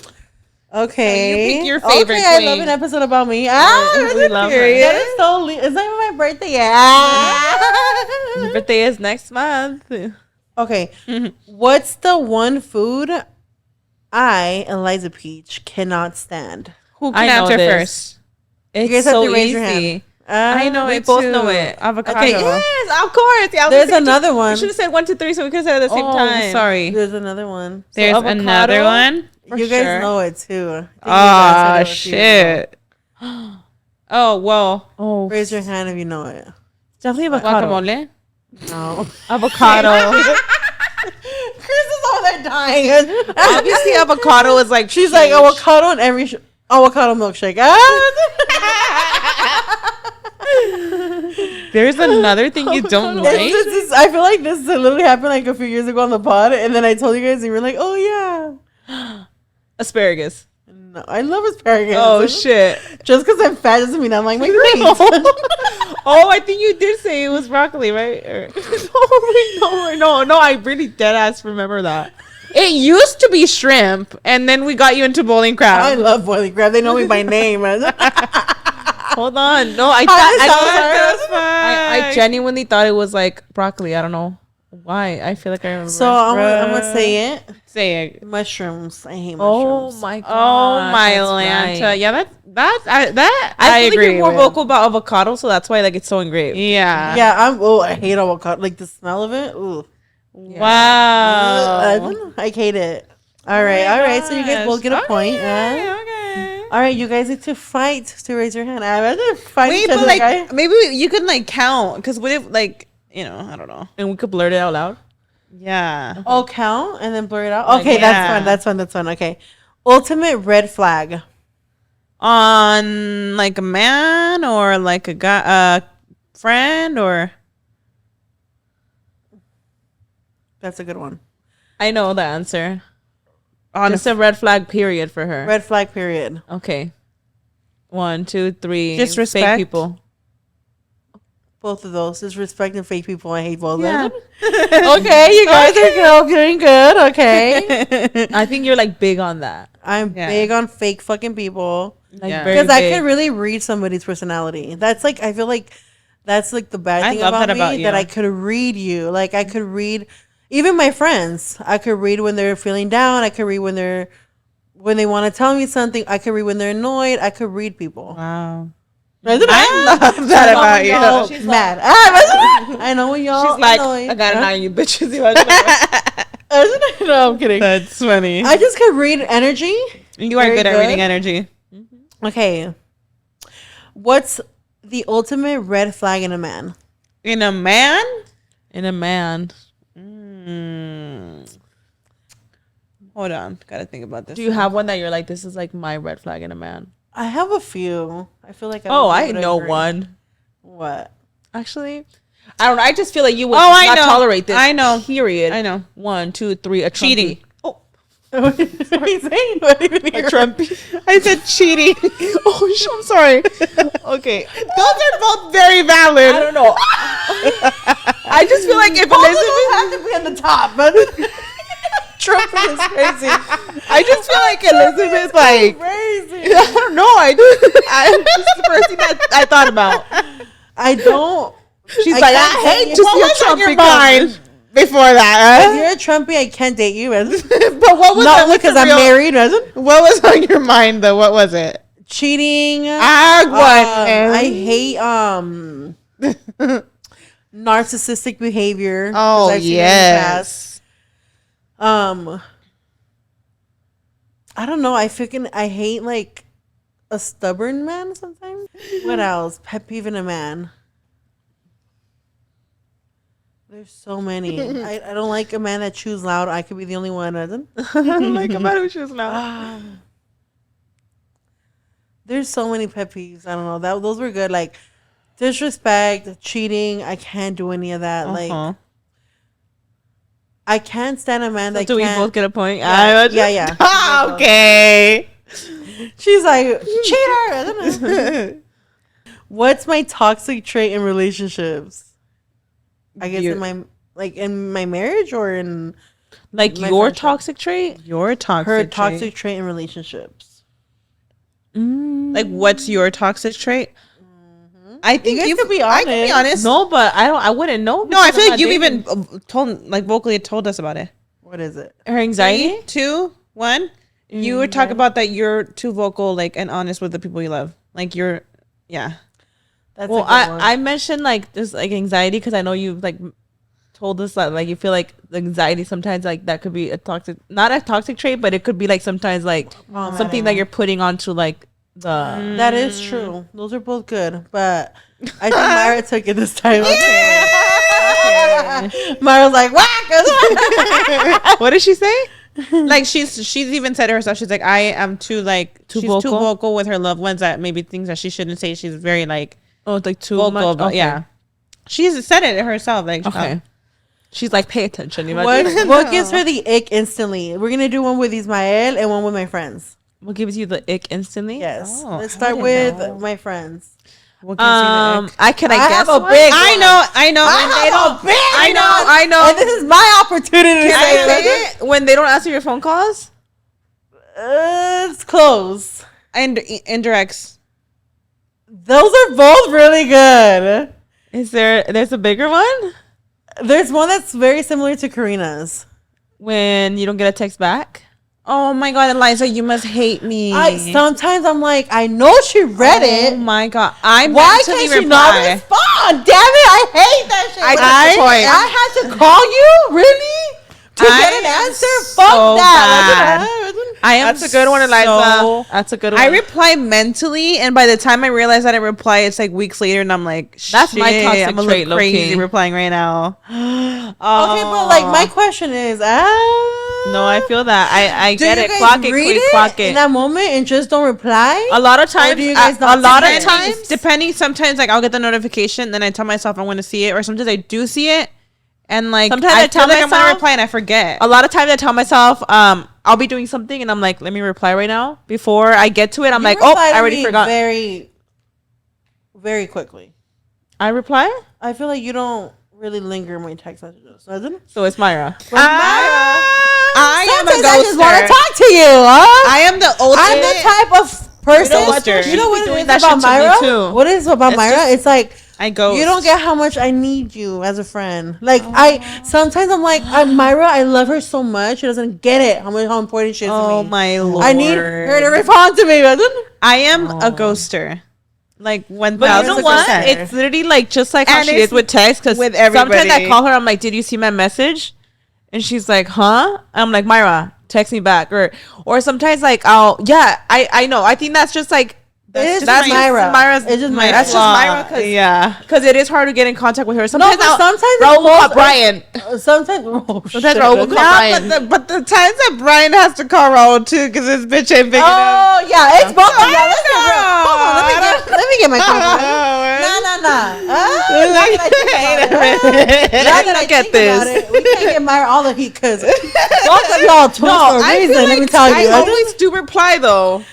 Okay, So you pick your favorite Okay, I love queen. an episode about me. we That's love curious. her. That is so. It's not even my birthday yet. Your birthday is next month. Okay, what's the one food I, Eliza Peach, cannot stand? Who I can know answer this. first? It's guys have so to raise your easy. hand. I know we it both too. know it. Avocado. Okay, yes, of course. Yeah, I was There's gonna say another We one. should have said 1, 2, 3, so we could have said it at the same time. Sorry. There's another one. There's avocado? another one. For You guys sure. know it too. I think you guys Ah, said it a few years ago. shit. Oh, well. Oh, Raise your hand if you know it. definitely avocado. Guacamole. No. Avocado. Chris is over there dying. Obviously, avocado is like She's like avocado in every avocado milkshake. There's another thing you don't like. I feel like this literally happened like a few years ago on the pod, and then I told you guys, and you were like, "Oh yeah." Asparagus. No, I love asparagus. Oh shit. Just because I'm fat doesn't mean I'm like my greens. Oh, I think you did say it was broccoli, right? No, I really dead ass remember that. It used to be shrimp, and then we got you into bowling I crab. love boiling crab. They know me by name. Hold on. No, I genuinely thought it was like broccoli. I don't know why. I feel like I remember. So I'm gonna say it. Say it. Mushrooms. I hate Oh mushrooms. my god. Oh my Lanta. Yeah, I I feel like agree you're more with. vocal about avocado, so that's why like it's so engraved. Yeah. Yeah, I hate avocado. Like the smell of it. Ooh. Wow. I hate it. All right. So you guys both get a point. Okay. All right, you guys need to fight to raise your hand. I'd rather fight Wait, each but other, like guys. maybe you could like count, because what if like I don't know. And we could blurt it out loud. Yeah. Oh, count and then blur it out. Like, Okay, yeah. that's fun. Okay, ultimate red flag. On like a man or like a guy, friend or. That's a good one. I know the answer. On Just a red flag period for her. Red flag. Period. Okay. 1, 2, 3. Disrespect. Fake people. Both of those. Disrespecting fake people. I hate both Yeah. of them. Okay, you guys are doing good. Okay. I think you're like big on that. I'm Yeah. big on fake fucking people. Like Yeah. very Because I big. can really read somebody's personality. That's like, I feel like that's like the bad I thing love about that me, about you. that I could read you. Like I could read even my friends. I could read when they're feeling down. I could read when they want to tell me something. I could read when they're annoyed. I could read people. Wow. I love that about you. Y'all She's mad. I know when y'all. She's like, annoyed. I got an eye on you bitches. No, I'm kidding. That's funny. I just could read energy. You are Very good at good. reading energy. Okay. What's the ultimate red flag in a man? In a man? In a man. Hold on, gotta think about this. Do you have one that you're like, this is like my red flag in a man? I have a few. I feel like I know one. What? Actually, I don't know. I just feel like you would I not know. tolerate this. I know. Period. I know. 1, 2, 3. A Cheating. Trumpy. Oh, What are you saying? What do you mean? a Trumpy. I said cheating. Oh, I'm sorry. Okay. Those are both very valid. I don't know. I just feel like if Elizabeth have to be on the top, but Trump is crazy. I just feel like Elizabeth's like crazy. I don't know. I just the first thing that I thought about. I don't. She's I like, can't I hate date to you. see a What was on your Trumpy mind comment. before that? If you're a Trumpy, I can't date you. But what was Not what's because the I'm real- married. What was on your mind though? What was it? Cheating. I I hate narcissistic behavior. 'cause Oh I've seen it in the past. yes. I don't know. I hate like a stubborn man sometimes. What else? Pet peeve in a man. There's so many. I don't like a man that chews loud. I could be the only one that doesn't. I don't like a man who chews now. There's so many pet peeves. I don't know. Those were good. Like disrespect, cheating. I can't do any of that. Like I can't stand a man that Do we can't. both get a point? Yeah. Okay. She's like cheater. What's my toxic trait in relationships? I guess in my marriage or in like my your friendship. toxic trait. Your toxic her trait. toxic trait in relationships. Like, what's your toxic trait? I think guys you could be I can be honest. No, but I wouldn't know. No, I because feel I'm like not you've dating. even vocally told us about it. What is it? Her anxiety. 3, 2, 1. You would talk about that you're too vocal, like, and honest with the people you love. Like you're, yeah. That's Well, a good one. I mentioned like this like anxiety because I know you like told us that like you feel like the anxiety sometimes like that could be a toxic, not a toxic trait, but it could be like sometimes like something that you're putting onto like the. That is true. Those are both good, but I think Myra took it this time. Okay. Myra's like, whack. What did she say? Like she's even said it herself. She's like, I am too she's too vocal with her loved ones that maybe things that she shouldn't say. She's very like Oh, it's like too vocal much. about, Okay. yeah. She's said it herself. Like Okay. She's like, pay attention. Imagine. What gives her the ick instantly? We're gonna do one with Ismael and one with my friends. What gives you the ick instantly? Yes. Oh, Let's I start didn't with know. my friends. What gives you the ick? I guess have a one? big I one. know. I know. And this is my opportunity to Can say I say it? When they don't answer your phone calls? It's close. And indirects. Those are both really good. There's a bigger one? There's one that's very similar to Karina's. When you don't get a text back? Oh my god, Eliza, you must hate me. Sometimes I'm like, I know she read Oh it. my god, I Why mentally can't she not reply. respond? Damn it, I hate that shit. I had to call you? Really? To get an am answer? so Fuck bad. that. I am That's a good one, Eliza. so- That's a good one. I reply mentally, and by the time I realize I didn't reply, it's like weeks later, and I'm like, That's my shit, toxic I'm a trait, little crazy low-key. replying right now. Okay, but like my question is, No, I feel that. I do get you it. guys Clock it, read quick, it clock in it. that moment and just don't reply? A lot of times, do you guys not a lot of see it? times, Depending, sometimes like I'll get the notification, then I tell myself I want to see it, or sometimes I do see it, and like Sometimes I I tell feel like I'm gonna myself- reply and I forget. a lot of times I tell myself, I'll be doing something and I'm like, let me reply right now. Before I get to it, I'm You like, oh, reply to I already me forgot. Very, very quickly. I reply? I feel like you don't really linger in my text messages. Doesn't? So it's Myra. I am a Sometimes I just want to ghoster. talk to you. Huh? I am the ultimate. I'm the type of person. Ghoster. You know what Doing it is that about shit to me Myra? too. What is about It's Myra? just- It's like I ghost. you don't get how much I need you as a friend. Like sometimes I'm like Myra. I love her so much. She doesn't get it how important she is to Oh me. my lord! I need her to respond to me. Doesn't? I am a ghoster. Like 1,000%. But you know what? It's literally like just like how And she it's is with text. Because with sometimes I everybody. call her. I'm like, did you see my message? And she's like, huh? I'm like, Myra, text me back. Or sometimes like I know. I think that's just like It's That's Myra. Myra's. It's just my Myra. That's just flaw. Myra. Yeah. Because it is hard to get in contact with her. No, Sometimes but sometimes Raul will call most- Brian. Sometimes Raul will call Yeah, Brian. but the times that Brian has to call Raul too, because his bitch ain't big enough. Oh yeah, it's both. Yeah, let's get real. know. Hold on, let me get my compliment. Now that I get think about it, we can't get Myra all the heat because both of y'all twist for a reason. Let me tell you. I always do reply though.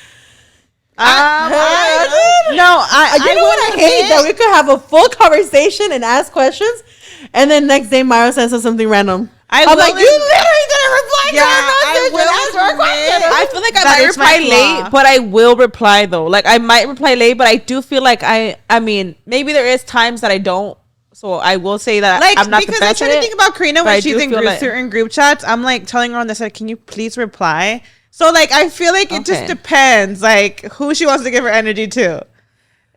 You know what I hate? That we could have a full conversation and ask questions, and then next day Myra sends us something random. I'm like, you literally didn't reply to our message and ask her a question. I feel like I might reply late, but I will reply though. Like I might reply late, but I do feel like I mean, maybe there is times that I don't. So I will say that Like, I'm not the because best I at try to it. think about Karina but I when do she's in feel like- certain group chats. I'm like telling her on the side, can you please reply? So like I feel like it just Okay. depends, like who she wants to give her energy to.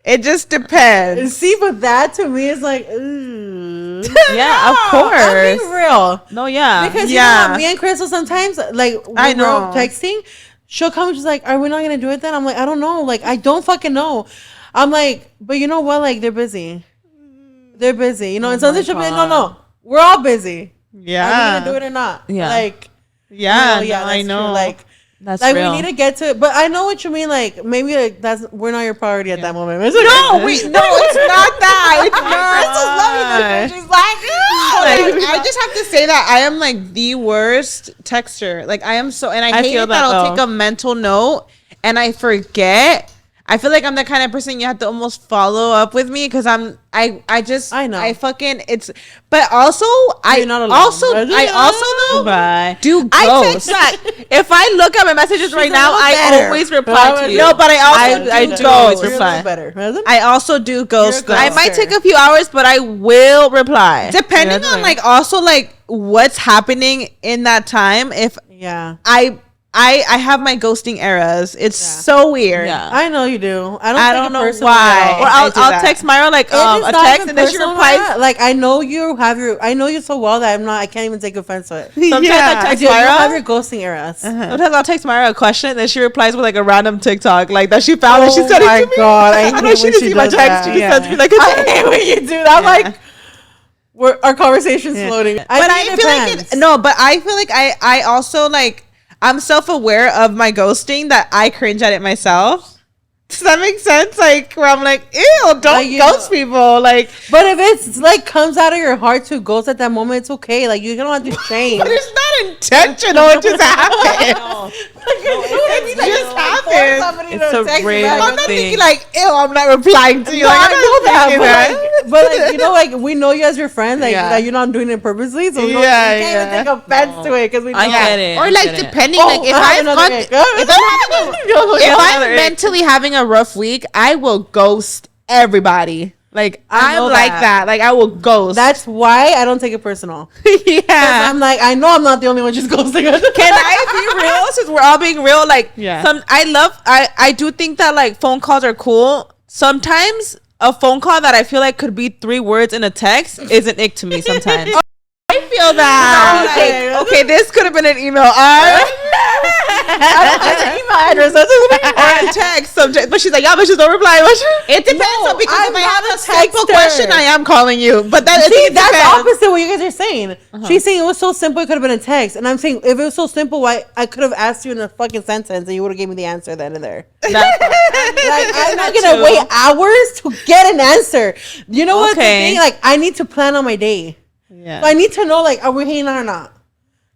It just depends. See, but that to me is like, ooh. Yeah, of I'm course. being real. No, yeah. Because you Yeah. know what, me and Crystal sometimes, like, I when we're know. texting, she'll come and she's like, are we not going to do it then? I'm like, I don't know. Like, I don't fucking know. I'm like, but you know what? Like, they're busy. They're busy. You know, and sometimes she'll be like, no. We're all busy. Are we Yeah. going to do it or not? Yeah. Like, Yeah, yeah, no, I that's know. true. Like, That's like real. we need to get to it. But I know what you mean. Like, maybe like we're not your priority at that moment. It's No, it's not that. It's not. She's like, I just have to say that I am like the worst texter. Like I am so, and I hate feel it that that, I'll though. take a mental note and I forget. I feel like I'm the kind of person you have to almost follow up with me because I know I fucking it's. But also You're not alone. I also though Bye. do I ghost. text back. If I look at my messages right a now, little I better. always reply to you. No, but I do ghost. always You're a reply. little better. Hasn't it? I also do ghost. You're a though. I might take a few hours, but I will reply. Depending Yeah, on like also like what's happening in that time. If Yeah. I have my ghosting eras. It's so weird. Yeah. I know you do. I take don't it know personally why. at all. Or I do I'll that. text Myra like It's a not text even and then she personal, replies. Myra. Like I know I know you so well that I can't even take offense to it. Sometimes I text You have Myra. your ghosting eras. Sometimes I'll text Myra a question and then she replies with like a random TikTok like that she found and she Oh said it my to me. God, I know hate she when didn't she see my does text. that. She just sends me like a I hate when you do that. I'm like, our conversation's floating. But I feel like I feel like I also like I'm self-aware of my ghosting that I cringe at it myself. Does that make sense? Like where I'm like, ew, don't Like, you ghost people. Like, But if it's like comes out of your heart to ghost at that moment, it's okay. Like you don't have to change. but it's not intentional. It just happened. It just happened. It's a real I'm not thing. thinking like, ew, I'm not replying to you. No, Like, I I'm know not that, thinking that. but like you know, like we know you as your friend, like Yeah. that you're not doing it purposely, so we Yeah, can't even yeah. take offense to it because we know. I get it. Or I like get it. depending, Oh, like if I have I've another gone, ick. if I'm mentally having a rough week, I will ghost everybody. Like I I'm know like that. that. Like I will ghost. That's why I don't take it personal. yeah. I'm like, I know I'm not the only one just ghosting. Can I be real? Since we're all being real, like Yeah. I do think that like phone calls are cool. Sometimes a phone call that I feel like could be 3 words in a text is an ick to me sometimes. I feel that. No, okay, this could have been an email. email address. That's Or a text subject, but she's like, yeah, but she don't reply. It depends. No, so because I'm if I not have a a simple texter. question, I am calling you. But that See, it that's depends. opposite what you guys are saying. She's saying it was so simple, it could have been a text. And I'm saying, if it was so simple, why I could have asked you in a fucking sentence and you would have gave me the answer at the end of there. Like, I'm not gonna wait hours to get an answer. You know what's the Okay. thing? Like, I need to plan on my day. Yeah. So I need to know, like, are we hanging out or not?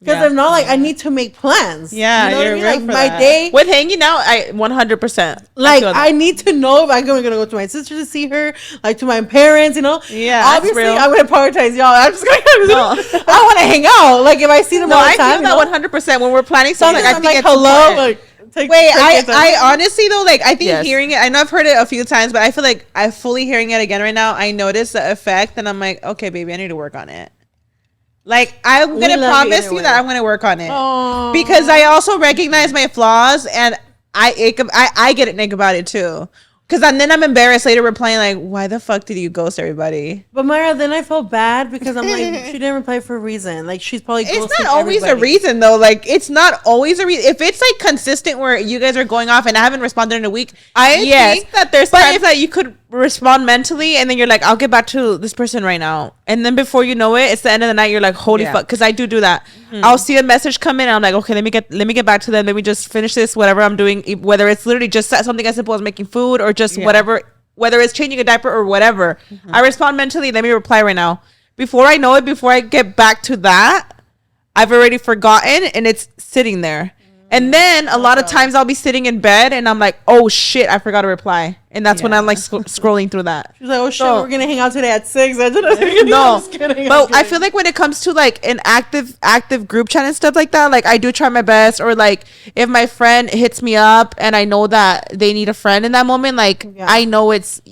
Because Yeah. if not, like, I need to make plans. Yeah, you know what I you're mean? real Like, for my that. day. With hanging out, I 100%. Like feel that. I need to know if I'm gonna go to my sister to see her, like to my parents, you know. Yeah, that's obviously real. I'm gonna prioritize y'all. I'm just gonna. No. I want to hang out. Like if I see them No, all I the time, feel that 100% when we're planning something. Sometimes I I'm think like, it's hello, important. like. Take Wait, crickets. I honestly though, like I think Yes. hearing it, I know I've heard it a few times, but I feel like I'm fully hearing it again right now. I notice the effect, and I'm like, okay, baby, I need to work on it. Like I'm We gonna love you promise either you way. that I'm gonna work on it Aw. because I also recognize my flaws, and I get an ick about it too. Because then I'm embarrassed later replying like, why the fuck did you ghost everybody? But Myra, then I felt bad because I'm like, she didn't reply for a reason. Like she's probably ghosting It's not always everybody. a reason though. Like it's not always a reason. If it's like consistent where you guys are going off and I haven't responded in a week, I think that there's times that you could respond mentally and then you're like, I'll get back to this person right now. And then before you know it, it's the end of the night. You're like, holy fuck. Because I do that. I'll see a message come in and I'm like, okay, let me get back to them. Let me just finish this, whatever I'm doing, whether it's literally just something as simple as making food or just whatever, whether it's changing a diaper or whatever. I respond mentally. Let me reply right now. Before I know it, before I get back to that, I've already forgotten and it's sitting there. And then a lot of times I'll be sitting in bed and I'm like, oh shit, I forgot to reply. And that's when I'm like scrolling through that. She's like, oh shit, we're going to hang out today at 6. No, but I feel like when it comes to like an active group chat and stuff like that, like I do try my best. Or like if my friend hits me up and I know that they need a friend in that moment, like I know it's,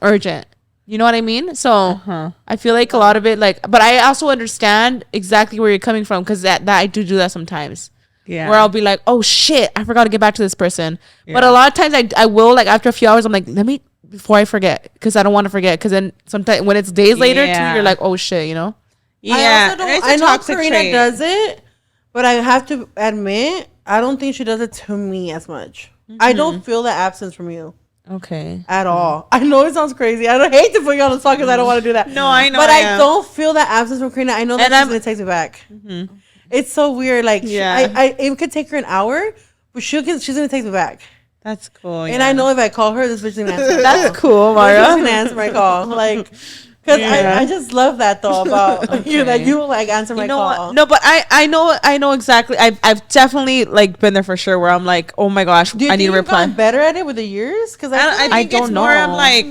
urgent. You know what I mean? So I feel like a lot of it, like, but I also understand exactly where you're coming from because that I do that sometimes. Yeah. Where I'll be like, oh shit, I forgot to get back to this person. Yeah. But a lot of times I will, like after a few hours, I'm like, let me, before I forget, because I don't want to forget. Because then sometimes when it's days later too, you're like, oh shit, Yeah. I know Karina does it, but I have to admit, I don't think she does it to me as much. I don't feel the absence from you. Okay. At all. I know it sounds crazy. I don't hate to put you on the spot because I don't want to do that. No, I know. But I don't feel that absence from Karina. I know that she's going to text me back. It's so weird. Like, it could take her an hour, but she's going to text me back. That's cool. And I know if I call her, this bitch is going to answer. That's cool, Mario. She's going to answer my call. Like, because I just love that though about you, that you like answer my call. What? No, but I know exactly. I've definitely like been there for sure where I'm like, oh my gosh, I need to reply. You've gotten better at it with the years? Because I don't know. I'm like,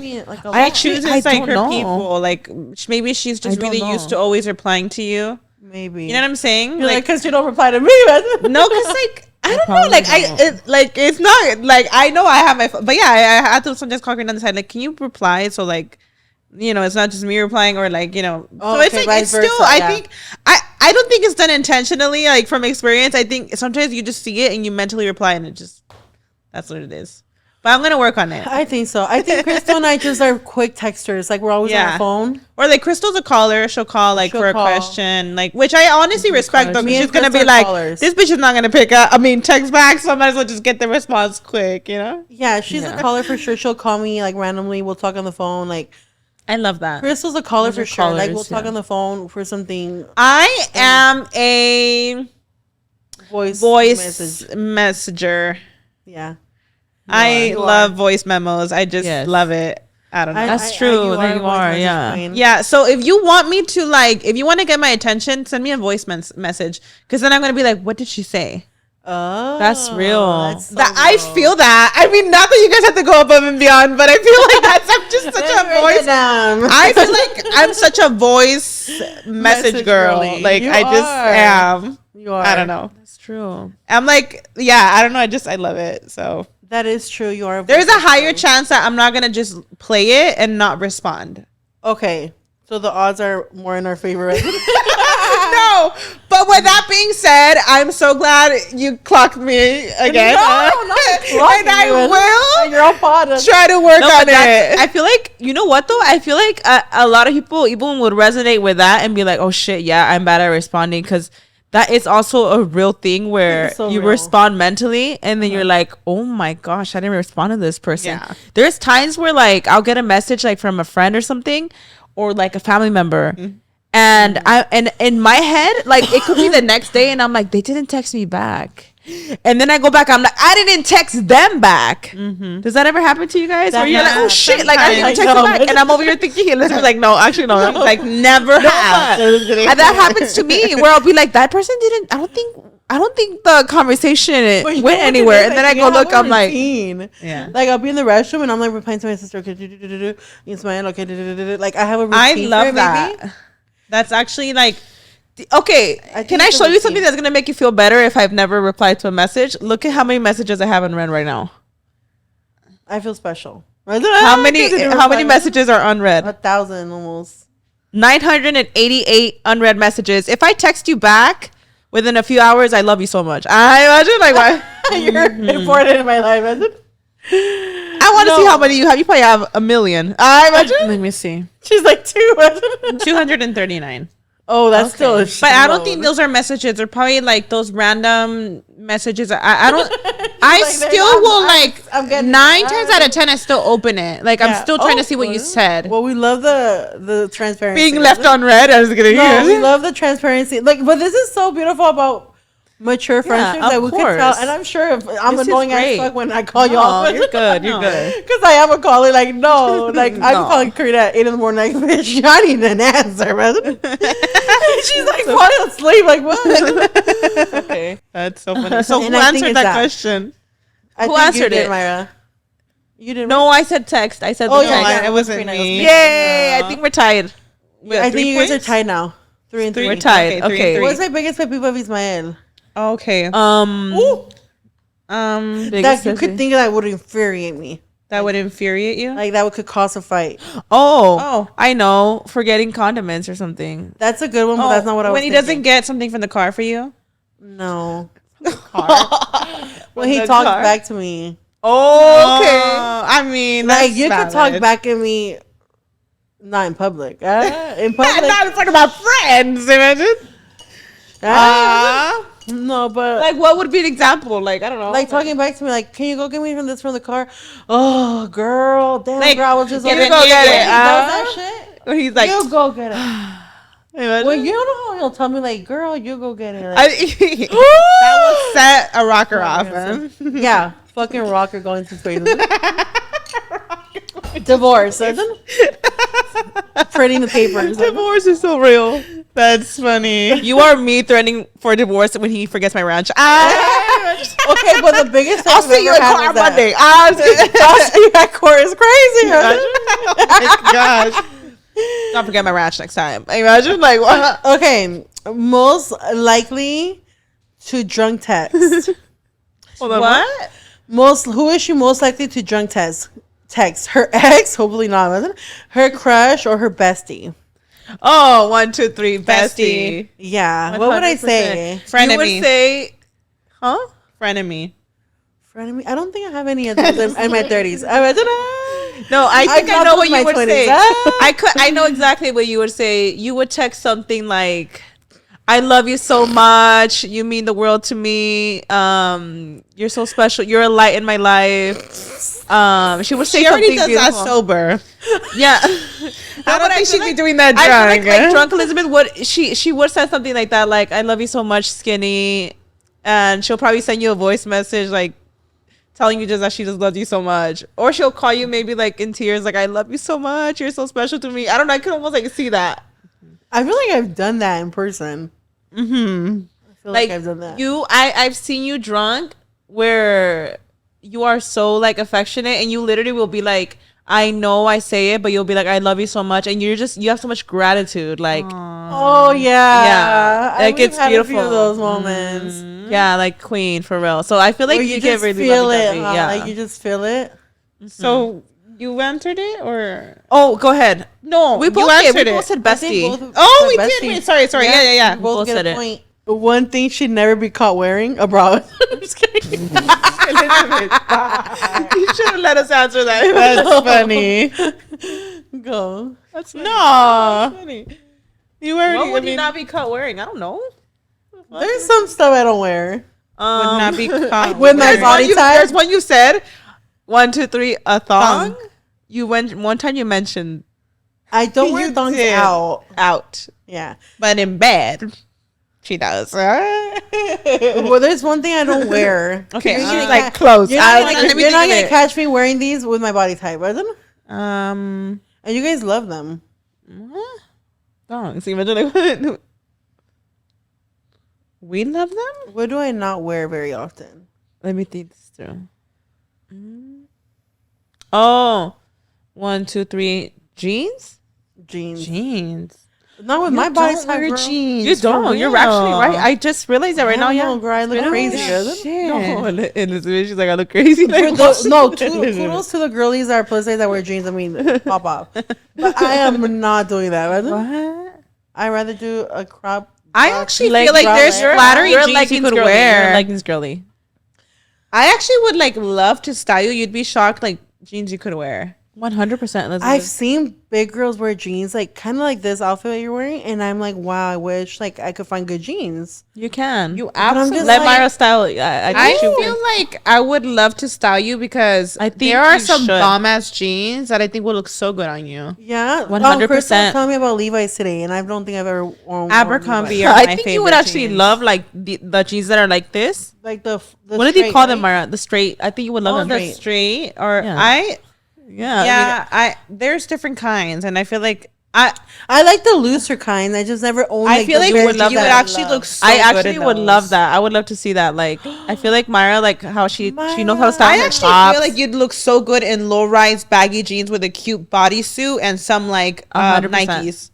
I choose like her know. people. Like maybe she's just really used to always replying to you. Maybe. You know what I'm saying? You're like, because you don't reply to me. No, because like I don't know. Like it's not like I know I have my, but yeah, I had to sometimes call her on the side. Like, can you reply? So like, it's not just me replying or like, so it's like, it's still, I think, I don't think it's done intentionally. Like from experience, I think sometimes you just see it and you mentally reply and that's what it is. But I'm going to work on it. I think so. I think Crystal and I just are quick texters. Like we're always on our phone. Or like Crystal's a caller. She'll call for a question. Like, which I honestly respect though. She's going to be like, this bitch is not going to text back. So I might as well just get the response quick, Yeah, she's a caller for sure. She'll call me like randomly. We'll talk on the phone. Like, I love that. Crystal's a caller for sure. Like we'll talk on the phone for something. I am a voice messenger. Yeah. I love voice memos. I just love it. I don't know. That's true. There you are. Yeah. Yeah. So if you want me to if you want to get my attention, send me a voice message. Because then I'm going to be like, what did she say? Oh, that's real. So I feel that. I mean, not that you guys have to go above and beyond, but I feel like I'm just such a voice. I feel like I'm such a voice message girl. Girly. Like I just am. You are. I don't know. That's true. I'm like, I don't know. I love it. So that is true. You are. There's a higher chance that I'm not gonna just play it and not respond. Okay, so the odds are more in our favor. Right? No, but with that being said, I'm so glad you clocked me again. No, not and I will. You're on pod. Try to work on it. I feel like, you know what though? I feel like a lot of people even would resonate with that and be like, oh shit, yeah, I'm bad at responding, because that is also a real thing where you respond mentally and then you're like, oh my gosh, I didn't respond to this person. Yeah. There's times where like I'll get a message like from a friend or something, or like a family member. Mm-hmm. And in my head, like it could be the next day and I'm like, they didn't text me back. And then I go back, I'm like, I didn't text them back. Mm-hmm. Does that ever happen to you guys? Where you're like, oh shit, like I didn't text them back. And I'm over here thinking, like, no, actually no. Like never have. And that happens to me where I'll be like, that person didn't, I don't think the conversation went anywhere. And then I go look, I'm like, like I'll be in the restroom and I'm like replying to my sister, okay, you smile, okay, like I have a routine. I love that. Maybe. That's actually like, okay, can I show you something that's going to make you feel better if I've never replied to a message? Look at how many messages I have unread right now. I feel special. How many messages are unread? 1,000 almost. 988 unread messages. If I text you back within a few hours, I love you so much. I imagine like why you're important in my life, isn't it? I want to see how many you have. You probably have 1 million. I imagine. Let me see. She's like 2. 239. Oh, that's still a But I don't think those are messages. They're probably like those random messages. I don't. I like, still will like I'm getting 9 times out of 10. I still open it. Like I'm still trying to see what you said. Well, we love the transparency. Being left on red. I was gonna No, we use. love the transparency. Like, but this is so beautiful about mature friendships that we can tell. And I'm sure if I'm This is annoying as great. fuck when I call y'all. You're good. You're good. Because I am a caller. Like, no. Like, I'm calling Karina at 8 in the morning. Like, bitch, I need an answer, man. She's like falling asleep. Like, what? Okay, that's so funny. So And who I think answered it's that that. question? I Who think answered you did, it? Myra. You didn't. No, I said text. I said Oh, the yeah, text. it wasn't Karina, me. Yay! I think we're tied. I think you guys are tied now. 3 and 3. We're tied. Okay, 3 and Okay. 3. What's my biggest pet peeve of Ismael? Okay. Ooh. That Biggest you could pet think that would infuriate me. That would infuriate you. Like, that could cause a fight. Oh, I know. Forgetting condiments or something. That's a good one, but that's not what I was when he thinking. doesn't get something from the car for you. No. Car. When he talks back to me. Oh, okay. I mean, Like, that's you could valid. talk back at me, not in public. In public. Now it's talking about friends. Imagine. No, but Like, what would be an example? Like, I don't know. like talking back to me, like, can you go get me from the car? Oh, girl, damn, Like, girl, I was just you like, go get He it. does that shit. Or he's like, You go get it. imagine. Well, you know how he'll tell me, like, girl, you go get it. Like, that will set a rocker off, man. yeah, fucking rocker going to space. Divorce, isn't? Printing the papers. Divorce is so real. That's funny. You are me threatening for divorce when he forgets my ranch. Okay, but the biggest thing I'll see you in court on Monday. I'll see you at court is crazy. Oh my gosh. Don't forget my ranch next time. Imagine like what? Okay, most likely to drunk text. Hold on, What? Who is she most likely to drunk text? Her ex, hopefully not, wasn't it? Her crush or her bestie? Oh, 1, 2, 3, bestie. Yeah. What would I say? Frenemy. You would say, huh? Frenemy. Frenemy? I don't think I have any of those in my 30s. I don't know. No, I think I got know those what in my you would 20s. say. Ah. I know exactly what you would say. You would text something like, I love you so much. You mean the world to me. You're so special. You're a light in my life. She would say She already something does beautiful. that sober. Yeah. I don't think she'd be doing that I drunk. feel like drunk Elizabeth would she would say something like that, like I love you so much, skinny, and she'll probably send you a voice message like telling you just that she just loves you so much, or she'll call you maybe like in tears, like I love you so much, you're so special to me. I don't know. I can almost like see that. I feel like I've done that in person. Mm-hmm. I feel like I've done that. I've seen you drunk where you are so like affectionate, and you literally will be like, I know I say it, but you'll be like, I love you so much, and you have so much gratitude, like Oh yeah, Yeah. Like, we've it's had a few beautiful. of those moments. yeah, like queen for real. So I feel like Where you you get just really feel lovey it, dovey. huh? Yeah. Like you just feel it. So you answered it, or Oh, go ahead. no? We you both did. answered We it. both said I think bestie. both Oh, we said did. bestie. Wait, sorry. Yeah. We both Both get said a it. point. One thing she'd never be caught wearing a bra. I'm just kidding. You should have let us answer that. That's funny. Go. That's funny. No. Funny. You were. What would you not be caught wearing? I don't know. There's some stuff I don't wear. would not be caught With my There's body one you- type. There's one you said. 1, 2, 3, a thong. Thong. You went one time. You mentioned I don't wear You thongs did. out. out. Yeah. but in bed, she does. Well, there's one thing I don't wear. Okay, You're she's gonna like ca- close. You're I not, was gonna, like, let me you're not think of gonna it. catch me wearing these with my body type, isn't it? Um, And you guys love them. Thongs. Imagine like we love them. What do I not wear very often? Let me think this through. Oh, 1, 2, 3, jeans. Jeans. Jeans. Not with my body Don't type, wear girl. jeans. You don't. for You're real. actually right. I just realized that right now. Hell Yeah. no, girl, I look crazy. Shit. No, Elizabeth, she's like, I look crazy. For Like, the, no, kudos to the girlies that are plus size that wear jeans. I mean, pop off. But I am not doing that. What? I'd rather do a crop. I actually leg feel like there's bralette. flattering you're a jeans you leggings could girly. You're a wear. leggings girly. I actually would like love to style you. You'd be shocked, like jeans you could wear. 100%. I've seen big girls wear jeans like kind of like this outfit that you're wearing, and I'm like, wow, I wish like I could find good jeans. You can. You I'm absolutely just Let like- Myra style. I feel like I would love to style you because I think there are you some should. bomb ass jeans that I think will look so good on you. Yeah, 100%. Chris was telling me about Levi's today, and I don't think I've ever worn Abercrombie Levi's. are I my think you would favorite actually jeans. love like the jeans that are like this. Like the What do they straight, call them, right? Myra? The straight. I think you would love Oh, them. the straight or Yeah. Yeah. yeah, I there's different kinds, and I feel like I like the looser kind. I just never owned. I feel the like bare you would jeans that I actually love. look so I good actually in would those. love that. I would love to see that. Like, I feel like Myra, like how she knows how to style I her actually tops. feel like you'd look so good in low rise baggy jeans with a cute bodysuit and some like 100%. Nikes.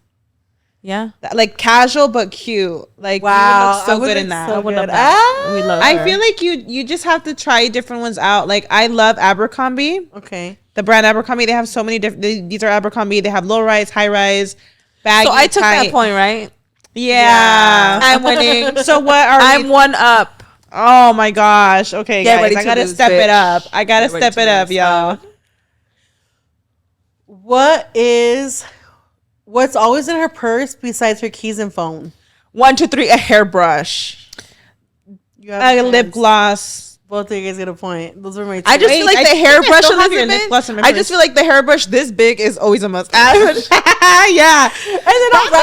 Yeah. Like casual but cute. Like you Wow, would look so I would good look in that. so I would good. love that. Ah! We love I her. feel like you just have to try different ones out. Like I love Abercrombie. Okay. The brand Abercrombie, they have so many different. These are Abercrombie. They have low rise, high rise, baggy. So I took that tight. point, right? Yeah. I'm winning. So what are I'm we? one up. Oh my gosh. Okay, Get guys, ready I to gotta lose, step it bitch. up. I gotta Get ready step to it up, lose. y'all. What's always in her purse besides her keys and phone? 1, 2, 3. A hairbrush, You have a lip chance. gloss. Both of you guys get a point. Those were my. I just Wait, feel like I the think I hairbrush still have your hasn't lip been. gloss in my I purse. just feel like the hairbrush this big is always a must. Yeah. And then I'm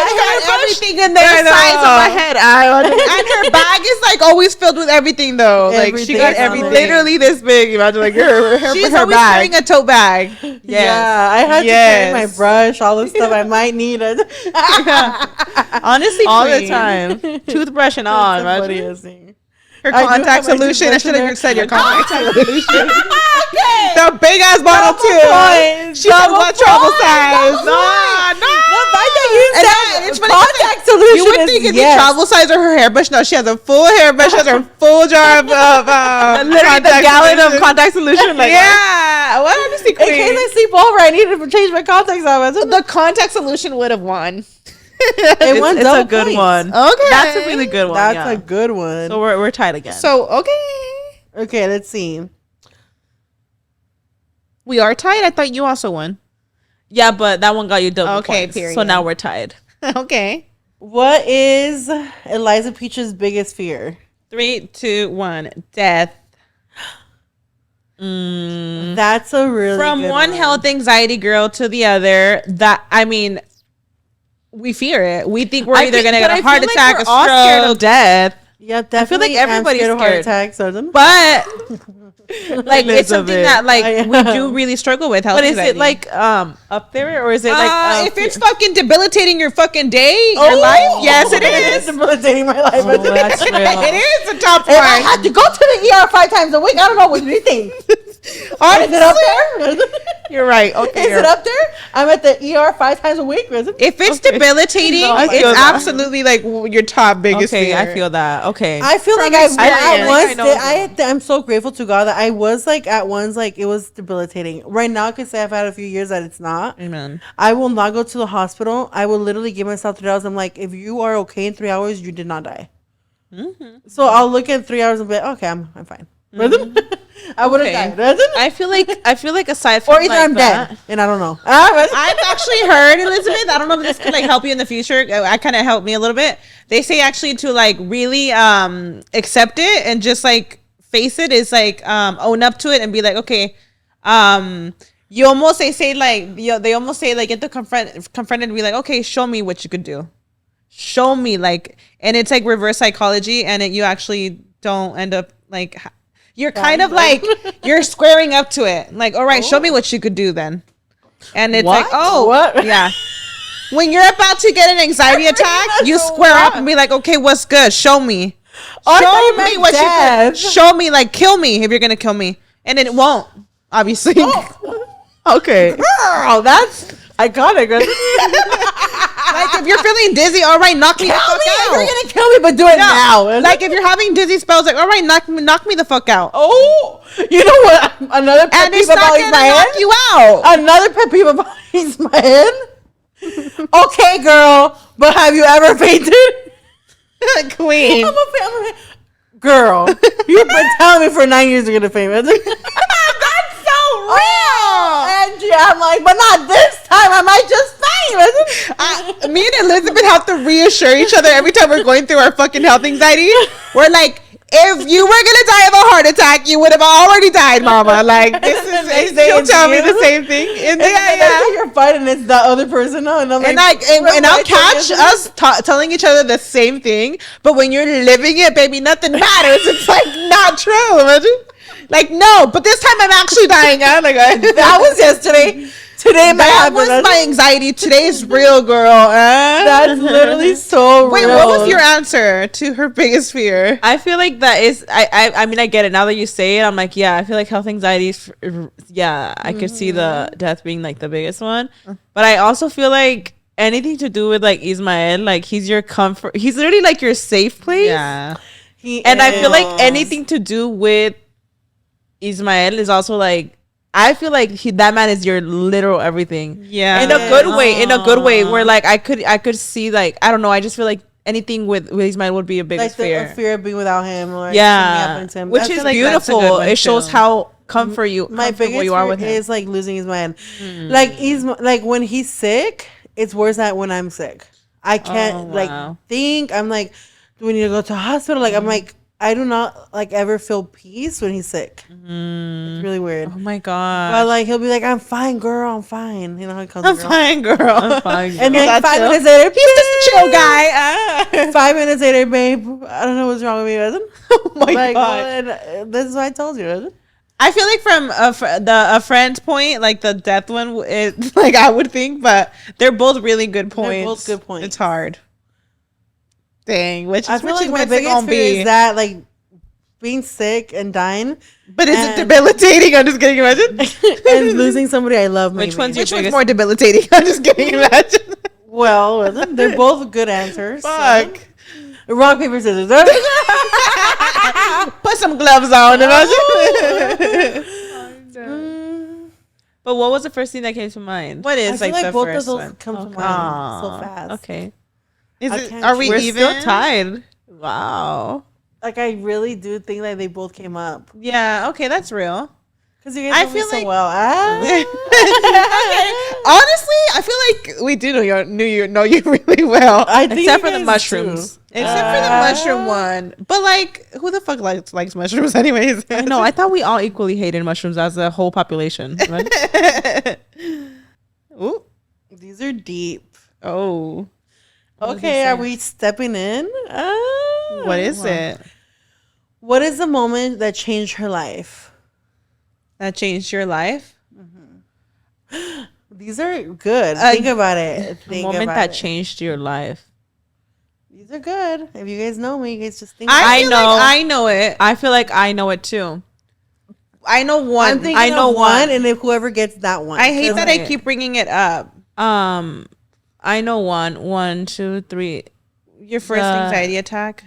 Everything in there. The size of my head. And her bag is like always filled with everything though. Like she Everything got is on everything. it. Literally this big. Imagine like her She's her always bag. carrying a tote bag. Yes. Yeah, I had to carry my brush, all the stuff I might need. Honestly, all the queen. time. Toothbrush and all. That's the imagine. funniest thing. Her I do contact have my solution. I toothbrush should in have said your there. contact solution. The big ass bottle too. points. She said Double what travel points. size? Double No, points. no. The fact that you And said then it's funny 'cause, contact solution You would is think it's yes. the travel size or her hairbrush. No, she has a full hairbrush. She has her full jar of Literally the gallon of contact solution. Like, yeah. What honestly, In case I sleep over, I need to change my contacts out. the contact solution would have won. It won it's double a good points. one. Okay. That's a really good one. That's yeah. a good one. So we're tied again. So okay, Okay, let's see. we are tied. I thought you also won. yeah, but that one got you double Okay, points. period. So now we're tied. Okay. What is Eliza Peach's biggest fear? 3, 2, 1. Death. That's a really From good one health anxiety girl to the other. That I mean, we fear it. We think we're either gonna get a heart attack, a all scared stroke. of death. Yeah, I feel like definitely. everybody's I'm scared of heart scared. attacks. So them. But like it's something Elizabeth. that like we do really struggle with. Health But is it anxiety. like up there or is it like if it's fucking debilitating your fucking day, Oh! your life? Yes, it It's is. debilitating my life. Oh, that's real. It is a top If I one. had to go to the ER 5 times a week, I don't know what do you think. Is it up there? You're right. Okay. Is it up there? I'm at the ER 5 times a week. Is it? If it's debilitating, No, I it's feel that. absolutely like your top biggest okay, fear. I feel that. Okay. I feel like experience. I once I know did. I'm so grateful to God that I was like at once like it was debilitating. Right now, I can say I've had a few years that it's not. Amen. I will not go to the hospital. I will literally give myself 3 hours. I'm like, if you are okay in 3 hours, you did not die. So I'll look at 3 hours and be like, okay, I'm fine. I would have Okay. died. I feel like aside from Or either like I'm that, dead and I don't know. I've actually heard, Elizabeth, I don't know if this could like help you in the future. I kind of helped me a little bit. They say actually to like really accept it and just like face it is like own up to it and be like, okay, you almost say like they almost say like get the confronted and be like, okay, show me what you could do. Show me like, and it's like reverse psychology and you actually don't end up like you're kind of like you're squaring up to it. Like, all right, show me what you could do then. And it's like, What? oh, What? yeah. When you're about to get an anxiety attack, you square up and be like, okay, what's good? Show me. I thought Show you me meant what you death. could. Show me, like, kill me if you're gonna kill me. And then it won't, obviously. okay. Girl, that's iconic. Like if you're feeling dizzy, all right, knock me the Tell fuck me if out. you're gonna kill me, but do it now. Like if you're having dizzy spells, like all right, knock me the fuck out. oh, you know what? Another pet And peeve it's not about gonna my knock head. you out. Another pet peeve about my head. Okay, girl, but have you ever fainted? Queen. I'm a girl. You've been telling me for 9 years you're gonna faint. That's so real. I'm like, but not this time. I might just faint. Me and Elizabeth have to reassure each other every time we're going through our fucking health anxiety. We're like, if you were gonna die of a heart attack, you would have already died, mama. Like, this is, she'll tell me the same thing. And You're fighting, it's the other person. No, and I'm like, and I'll catch us telling each other the same thing. But when you're living it, baby, nothing matters. It's like not true. Imagine. Like, no, but this time I'm actually dying. Like, that was yesterday. Today that was my anxiety. Today's real, girl. That's literally so real. Wait, what was your answer to her biggest fear? I feel like that is. I mean, I get it now that you say it. I'm like, yeah. I feel like health anxiety is. I could see the death being like the biggest one, but I also feel like anything to do with like Ismael, like he's your comfort. He's literally like your safe place. Yeah, I feel like anything to do with Ismael is also like. I feel like that man is your literal everything. Yeah, in a good way. Where like I could see like I don't know. I just feel like anything with Ismael would be a biggest fear. A fear of being without him, or him. Which is like beautiful. It shows how my biggest you are with fear him. is like losing his mind. Like when he's sick, it's worse than when I'm sick. I can't think. I'm like, do we need to go to the hospital? Like I'm like. I do not like ever feel peace when he's sick. It's really weird. Oh my god! But like he'll be like, "I'm fine, girl. I'm fine." You know how he calls I'm fine, girl. I'm fine, girl. And then 5 minutes later, he's just a chill guy. 5 minutes later, babe, I don't know what's wrong with me, Resin. Oh my god! Well, this is what I told you, Resin. I feel like from a friend's point, like the death one, like I would think, but they're both really good points. They're both good points. It's hard. Dang, which I feel like my biggest fear is that like being sick and dying. But is it debilitating? I'm just kidding. Imagine and losing somebody I love. Maybe. Which one's more debilitating? I'm just kidding. Imagine. Well, they're both good answers. Fuck. So. Rock, paper, scissors. Put some gloves on. Imagine. But what was the first thing that came to mind? What is I feel like the both first of those one? come to mind so fast. Okay. Are we We're even? still tied. Wow. Like I really do think that they both came up. Yeah. Okay, that's real. Because you guys know me so well. Okay. Honestly, I feel like we do know you really well. I think except for the mushrooms. Except for the mushroom one. But like, who the fuck likes mushrooms anyways? I know. I thought we all equally hated mushrooms as a whole population. Right? Ooh. These are deep. Oh. Okay, are we stepping in? What is it? What is the moment that changed her life? That changed your life? These are good. Think about it. The moment that changed your life. These are good. If you guys know me, you guys just think. I know. I know it. I feel like I know it too. I know one. I'm thinking I know one, and if whoever gets that one. I hate that I keep bringing it up. I know one. 1, 2, 3. Your first anxiety attack.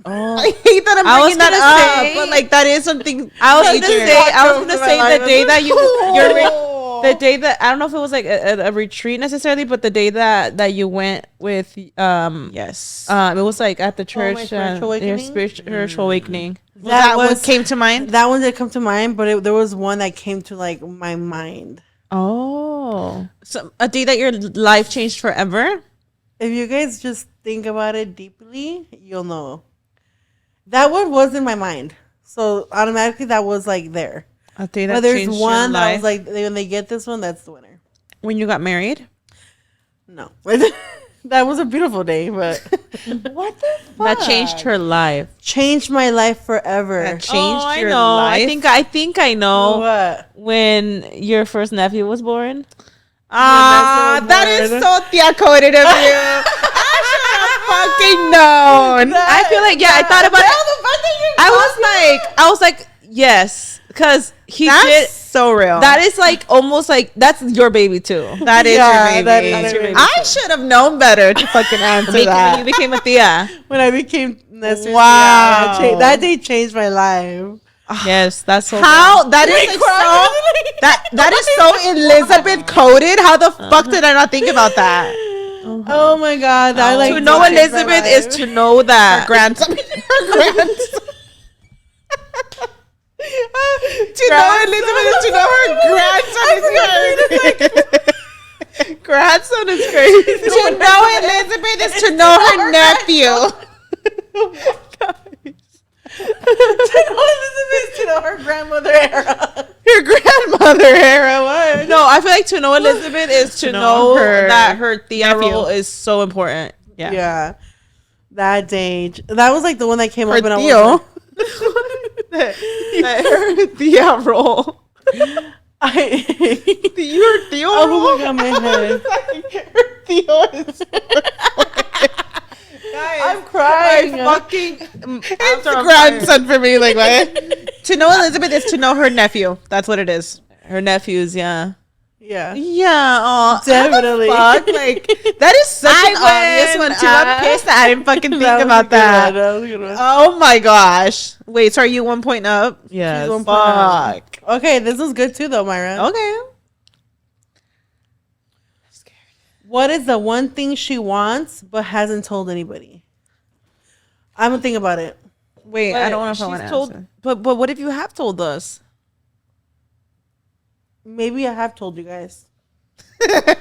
Oh, I hate that I'm bringing that up, but like that is something. I was gonna say the day that the day that I don't know if it was like a retreat necessarily, but the day that you went with yes, it was like at the church, your spiritual awakening. That one came to mind. That one did come to mind, but there was one that came to like my mind. Oh, so a day that your life changed forever. If you guys just think about it deeply, you'll know. That one was in my mind, so automatically that was like there. A day that but there's changed one your that life. was like when they get this one, that's the winner. When you got married? No, that was a beautiful day, but what the fuck? That changed her life. Changed my life forever. That changed your know. life. I think I know What? when your first nephew was born. That is so theacoted of you. I should have fucking known. I feel like I thought about it. I was like, yes, because he did so real. That is like almost like that's your baby too. That is your baby. That is your baby. I should have known better to fucking answer that. When you became a Tia. When I became Nestor's Wow. Tia, that day changed my life. Yes, that's so How that is like so that is so Elizabeth coded. How the fuck did I not think about that? Oh my god, that like to know Elizabeth is to know that Her grandson. To know Elizabeth is to know her grandson is crazy. Grandson is crazy. To know Elizabeth is to know her nephew. To know her grandmother era. Your grandmother era. What? No, I feel like to know Elizabeth is to know that her Thea role is so important. Yeah. That age. That was like the one that came up. Her Theo. Her Thea role. Your Theo role? Oh my god, my head. Her Theo is. Guys, I'm crying. It's a grandson for me. Like, what? To know Elizabeth is to know her nephew. That's what it is. Her nephews, Yeah. Yeah, oh, Definitely. Fuck? Like that is such an obvious one too. I'm pissed that I didn't fucking think about that. Oh my gosh! Wait, so are you 1 point up? yes. She's 1 point Fuck. Okay, this was good too, though, Myra. Okay. What is the one thing she wants but hasn't told anybody? I'm gonna think about it. Wait, I don't know if I want to answer. But what if you have told us? Maybe I have told you guys.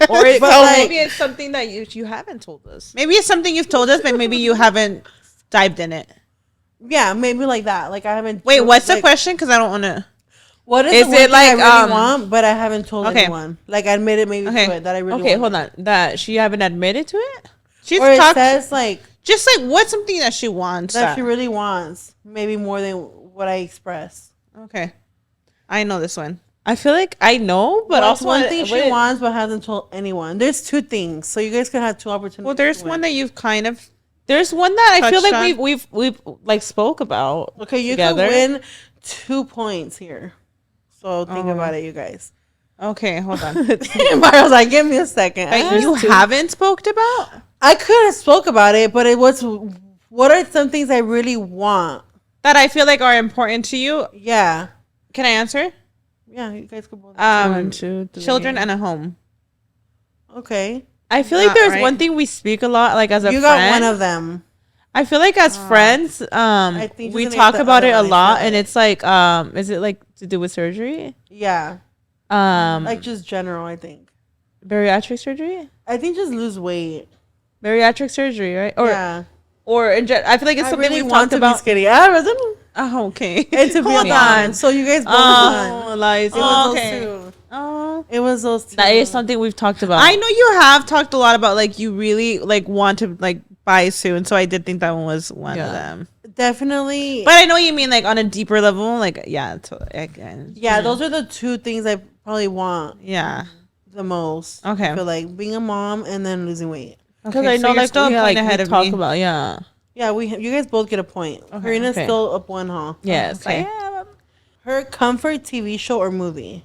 Or maybe it's something that you haven't told us. Maybe it's something you've told us, but maybe you haven't dived in it. Yeah, maybe like that. Like I haven't. Wait, what's the like, question? Because I don't want to. What is Is the one it thing like, I really want, but I haven't told okay. anyone? Like I admitted maybe to it that I really Okay, want. hold on. That she haven't admitted to it? She's Or it talked. says like Just like what's something that she wants. that she really wants, maybe more than what I express. Okay, I know this one. I feel like I know, but What's also one thing she wants but hasn't told anyone. There's two things, so you guys can have two opportunities. Well, there's to one win. that you've kind of. There's one that I feel Touched like on. we've like spoke about. Okay, you together. can win 2 points here. So think Oh. about it, you guys. Okay, hold on. Myra's like, give me a second. That you haven't spoke about. I could have spoke about it, but it was. What are some things I really want? That I feel like are important to you. Yeah, Can I answer? yeah. You guys could both. 1, 2, 3. Children and a home. Okay, I feel like Not there's right. one thing we speak a lot, like as a you friend. got one of them. I feel like as friends, think we she's gonna talk get the about other it a one, I lot, feel and like. it's like, is it like to do with surgery? Yeah, Like like just general. I think. bariatric surgery, I think just lose weight. bariatric surgery, right? Or Yeah, or I feel like it's I something really we've want talked to be about. skinny. I wasn't. Oh, okay. And to be Hold on. on. So you guys both Oh, won. Eliza. It was okay. those two. Oh, It was those two. That is something we've talked about. I know you have talked a lot about like you really like want to like buy soon, so I did think that one was one of them. Definitely. But I know what you mean like on a deeper level, like yeah, again, Yeah, those are the two things I probably want yeah. the most. Okay. I feel like being a mom and then losing weight. because Okay, I so know you're like still a we, point like, ahead we of talk me. about yeah. Yeah, you guys both get a point. Karina's okay. still up one, huh? Yes. Okay. Her comfort TV show or movie.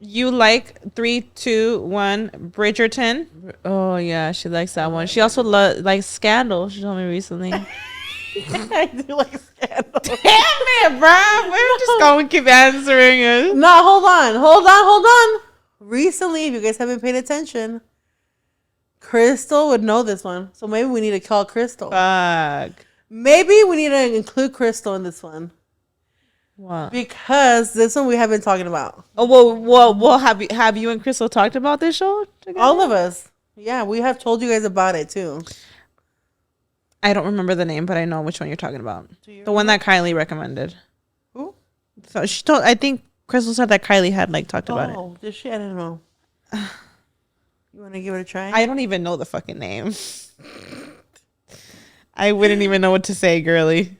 You like 3, 2, 1, Bridgerton. Oh yeah, she likes that one. She also likes Scandal. She told me recently. I do like Scandal. Damn it, bro. We're just going to keep answering it. No, hold on. Recently, if you guys haven't paid attention, Crystal would know this one. So maybe we need to call Crystal. Fuck. Maybe we need to include Crystal in this one. What? Because this one we have been talking about. Oh well. Have you and Crystal talked about this show together? All of us. Yeah, we have told you guys about it too. I don't remember the name, but I know which one you're talking about. you The one that Kylie recommended. Who? So she told. I think Crystal said that Kylie had like talked about it. Oh, did she? I don't know. You want to give it a try? I don't even know the fucking name. I wouldn't even know what to say, girlie.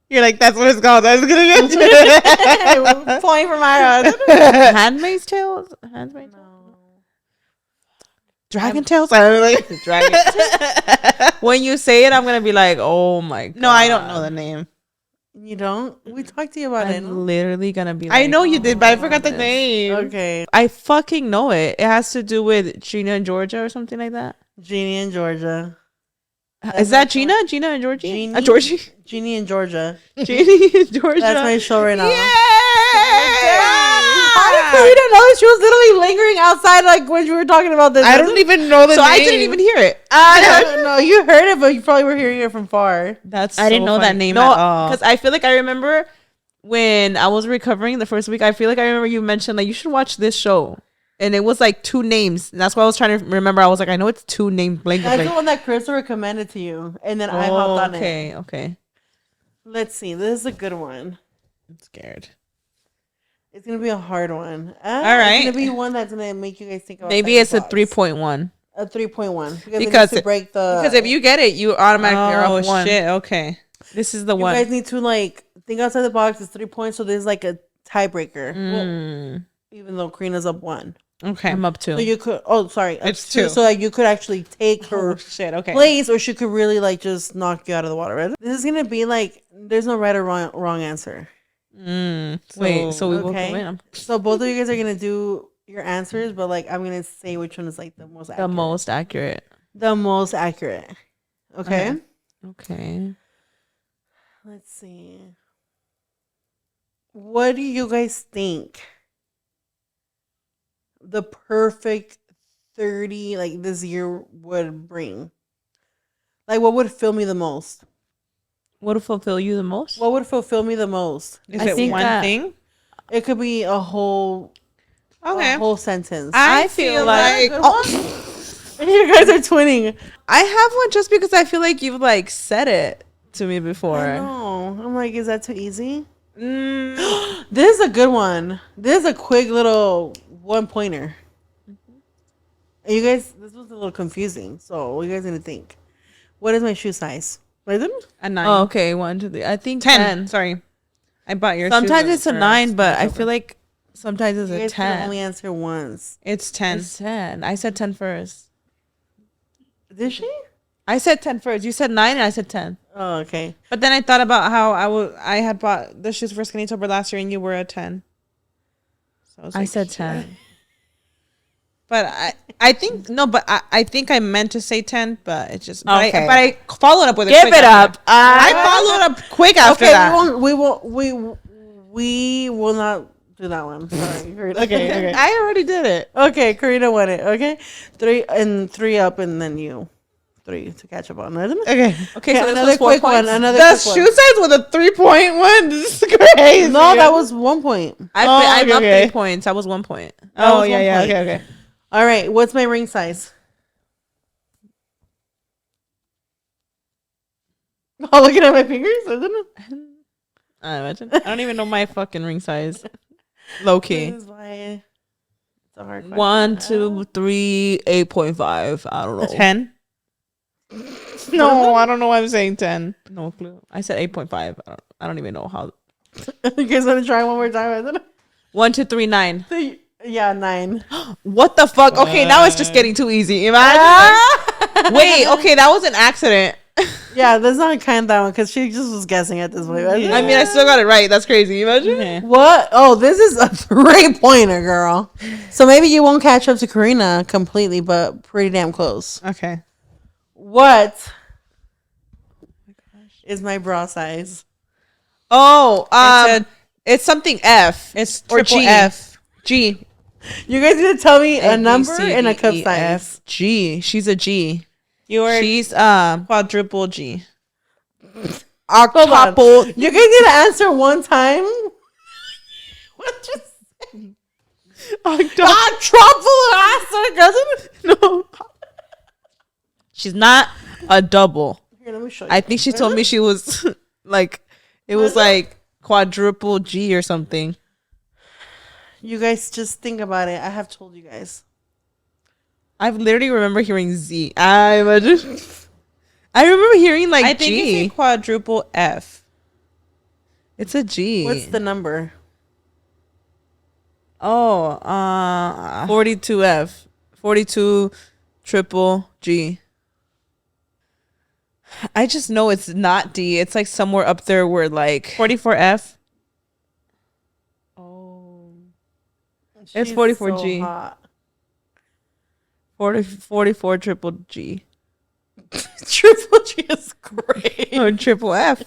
You're like, that's what it's called. I was gonna get Point for Myra. Handmaid's Tales. Handmaid's Tales. Dragon Tales. I don't know. Dragon. When you say it, I'm gonna be like, oh my god. No, I don't know the name. You don't? We talked to you about it. I'm literally gonna be like, I know you did, but I forgot the this. name. Okay. I fucking know it. It has to do with Gina and Georgia or something like that. Jeannie and Georgia. Is that Gina? Gina and Georgie? Jeannie? Georgie? Jeannie and Georgia. Jeannie and Georgia. That's my show right now. How How did Karina know? She was literally lingering outside like when you were talking about this. I don't even know the So name. I didn't even hear it. I don't know. You heard it, but you probably were hearing it from far. That's I didn't so know that funny. name no, at all. because I feel like I remember when I was recovering the first week, I feel like I remember you mentioned like you should watch this show. And it was like 2 names. And that's why I was trying to remember. I was like, I know it's 2 names. Blank. That's the one that Chris recommended to you. And then I hopped on it. Okay. Let's see. This is a good one. I'm scared. It's going to be a hard one. All right. It's going to be one that's going to make you guys think about Maybe it's a 3.1. A 3.1. Because it needs to break the... Because if you get it, you automatically are up 1. Shit. Okay. This is the one. You guys need to like think outside the box. It's 3 points. So there's like a tiebreaker. Well, even though Karina's up 1. Okay. I'm up 2. So you could... Oh, sorry. It's 2. So that you could actually take her Okay. place, or she could really like just knock you out of the water. Right? This is going to be like... There's no right or wrong answer. Wait, so we both win. So both of you guys are gonna do your answers, but like I'm gonna say which one is like the most accurate. The most accurate. The most accurate. Okay. Okay. Let's see. What do you guys think the perfect 30 like this year would bring? Like what would fill me the most? What would fulfill you the most? What would fulfill me the most? Is it one thing? It could be a whole sentence. I feel like you guys are twinning. I have one just because I feel like you've like said it to me before. I know. I'm like, is that too easy? This is a good one. This is a quick little 1-pointer. You guys, this was a little confusing. So what are you guys gonna think? What is my shoe size? A 9. Oh, okay, 1, 2, 3. I think 10. Sorry, I bought your. Sometimes it's a 9, but I feel like sometimes it's You a guys 10. can only answer once. It's 10. It's 10. I said 10 first. Did she? I said 10 first. You said 9 and I said 10. Oh, okay. But then I thought about how I had bought the shoes for Skinny Tober last year, and you were a 10. So I said 10. But I think no, but I think I meant to say 10, but it's just Okay. but I followed up with a Give quick it after. up. I followed up quick after that. We will not do that one. Sorry. Okay. I already did it. Okay, Karina won it. Okay, 3 up, and then you 3 to catch up on. Okay. Okay, so another this was 4 quick one. points. Another The quick shoe one. size with a 3.1. This is crazy. No, that was 1 point. I'm up okay. 3 points. That was 1 point. Oh was 1 yeah. point. Okay. All right, what's my ring size? Oh, looking at my fingers, isn't it? I imagine. I don't even know my fucking ring size. Low key. This is why it's a hard question. 1, 2, 3, 8.5. I don't know. 10. No, I don't know why I'm saying 10. No clue. I said 8.5. I don't even know how. You guys want to try one more time? Isn't 1, 2, 3, 9. it? Yeah, 9. What the fuck? Okay, now it's just getting too easy. Imagine. Wait, okay, that was an accident. Yeah, that's not kind of that one because she just was guessing at this point. Right? I mean, I still got it right. That's crazy. Imagine. What? Oh, this is a 3-pointer, girl. So maybe you won't catch up to Karina completely, but pretty damn close. Okay. What is my bra size? Oh, it's something F. It's Or triple G. F. G. You guys need to tell me a B, number C, and a D, cup E, size. F, G. She's a G. She's She's quadruple G. octuple. You guys need to answer one time. What you say? No. She's not a double. Here, let me show you. I think she told me she was like, it was like quadruple G or something. You guys just think about it. I have told you guys. I literally remember hearing Z. I remember hearing like I think G. it's a quadruple F. It's a G. What's the number? Oh, 42F. 42 triple G. I just know it's not D. It's like somewhere up there where like 44F. oh, it's She's 44G. so hot. 44 triple G. Triple G is great. Or triple F.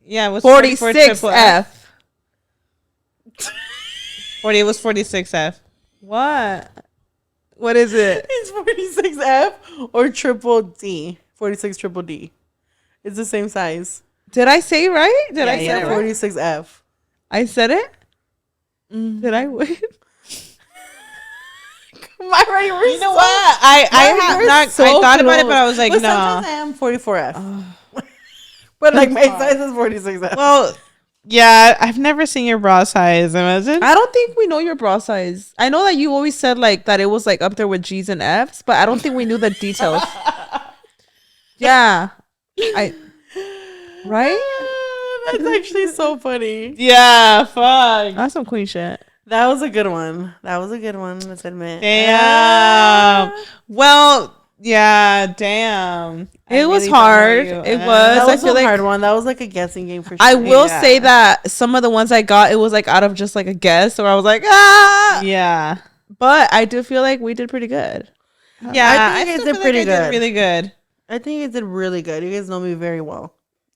Yeah, it was 44 triple 46F. 40. It was 46F. What? What is it? It's 46F or triple D. 46 triple D. It's the same size. Did I say right? Did I say Yeah, it right? 46F. I said it? Did I win? Myra, You know what? I thought about it, but I was like, but no. sometimes I am 44F. But like my size is 46F. Well, yeah, I've never seen your bra size. Imagine. I don't think we know your bra size. I know that you always said like that it was like up there with G's and F's, but I don't think we knew the details. Yeah. Right? That's actually so funny. Yeah, fuck. That's some queen shit. That was a good one. Let's admit. Damn. Well, yeah, damn. I It was really don't know hard. you. It was. That I was feel a like hard one. That was like a guessing game for sure. I will Yeah. say that some of the ones I got, it was like out of just like a guess, or I was like, ah. Yeah. But I do feel like we did pretty good. Yeah, I think you guys still did feel pretty I did good. really good. I think you did really good. You guys know me very well.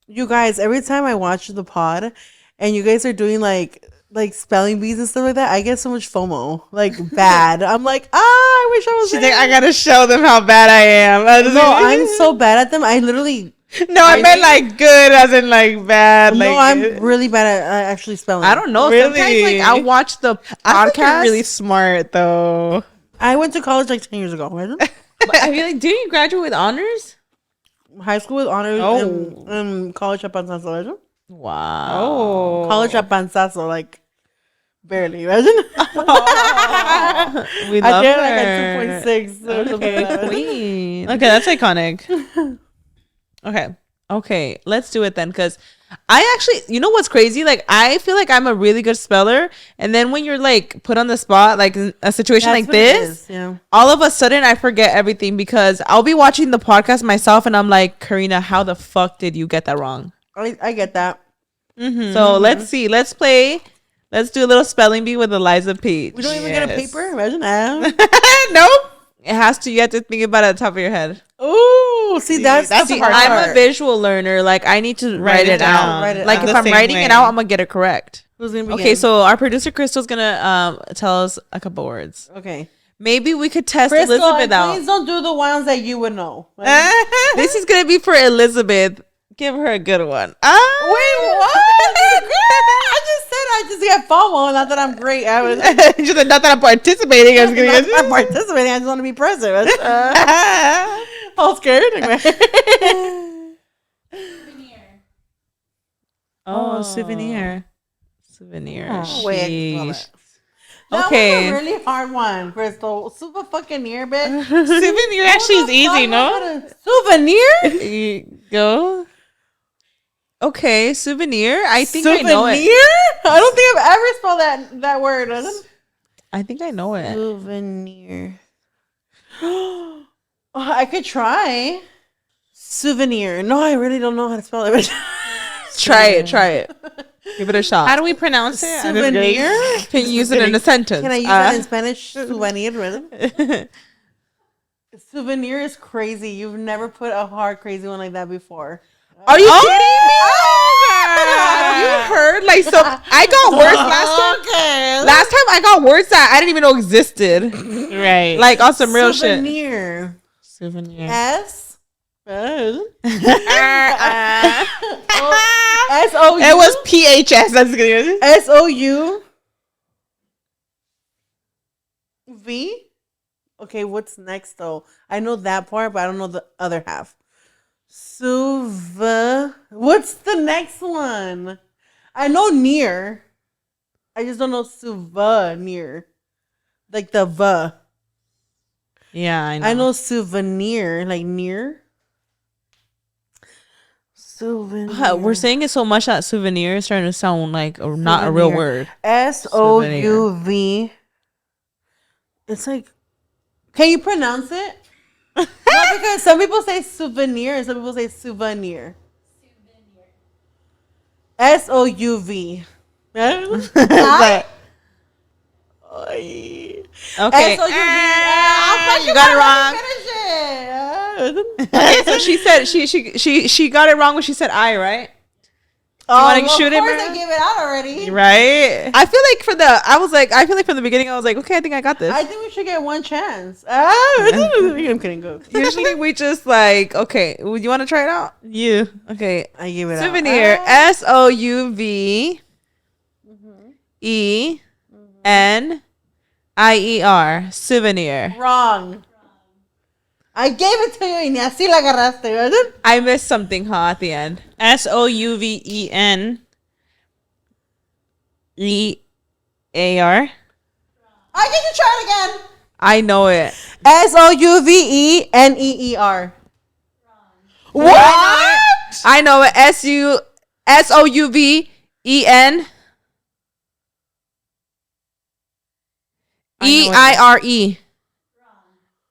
You guys, every time I watch the pod and you guys are doing like spelling bees and stuff like that, I get so much FOMO. Like bad. I'm like, I wish I was She's there. like, I gotta show them how bad I am. No, I'm so bad at them. I literally No, I meant like good, as in like bad. no, like, I'm really bad at actually spelling. I don't know. Really? Sometimes like I'll watch the I think you're podcast. really smart though. I went to college like 10 years ago. Right? But I feel like, didn't you graduate with honors? High school with honors Oh. and college at Panzazo. Right? Wow. Oh, College at Panzazo, like barely. Imagine. we I love did her. like a 2.6 or something like that. Queen. Okay, that's iconic. Okay, let's do it then. Because I actually, you know what's crazy? Like, I feel like I'm a really good speller. And then when you're like put on the spot, like in a situation That's like what it this, is, yeah. all of a sudden I forget everything because I'll be watching the podcast myself and I'm like, Karina, how the fuck did you get that wrong? I get that. So let's see. Let's play. Let's do a little spelling bee with Eliza Peach. We don't even get a Yes. paper. Imagine that. Nope. It has to. You have to think about it at the top of your head. Ooh, see, that's that's the the hard hard I'm a part. visual learner. Like I need to write it down. out. Write it Like out. if The I'm same writing way. it out, I'm gonna get it correct. Who's gonna Okay, begin? so our producer Crystal's gonna tell us a couple words. Okay. Maybe we could test Crystal, Elizabeth out. please don't do the ones that you would know. This is gonna be for Elizabeth. Give her a good one. Wait, what? I just get FOMO. Not that I'm great. I was Just not that I'm participating. I was gonna not get I'm participating. I just want to be present. All scared. Oh, souvenir. Souvenir. Oh, wait, I can smell Sheesh. that. That Okay. was a really hard one, Crystal. Super fucking near, bitch. Souvenir actually is easy, no? Souvenir? You go. Okay, souvenir. I think Souvenir? I know it. I don't think I've ever spelled that word. I think I know it. Souvenir. I could try. Souvenir. No, I really don't know how to spell it. Try it. Give it a shot. How do we pronounce it? Souvenir? Can you use it in a sentence? Can I use that in Spanish? Souvenir. Really? Souvenir is crazy. You've never put a hard, crazy one like that before. Are you kidding me? You heard? Like, so I got words last time. Okay. Last time I got words that I didn't even know existed. Right. Like on some real shit. Souvenir. souvenir. S. S-O-U. It was PHS. That's good. S-O-U. V. Okay, what's next though? I know that part, but I don't know the other half. What's the next one? I know near. I just don't know souvenir. Like the V. Yeah, I know. I know souvenir, like near. Souvenir. We're saying it so much that souvenir is starting to sound like not a real Souvenir. word. S-O-U-V. It's like, can you pronounce it? No, because some people say souvenir and some people say souvenir. S-O-U-V. But- Okay. S-O-U-V. You got it wrong. wrong. Okay, so she said she got it wrong when she said I, right? want to shoot it, Of course, man? I gave it out already. Right? I feel like from the beginning, I was like, okay, I think I got this. I think we should get one chance. I'm kidding. Go. Usually we just like, okay, you want to try it out? You. Okay. I give it Souvenir. out. SOUVENIER. Souvenir. Wrong. I gave it to you y ni así la agarraste, ¿verdad? I missed something, at the end. SOUVENEAR. I get to try it again. I know it. SOUVENEER. What? I know it. SOUVEN. EIRE.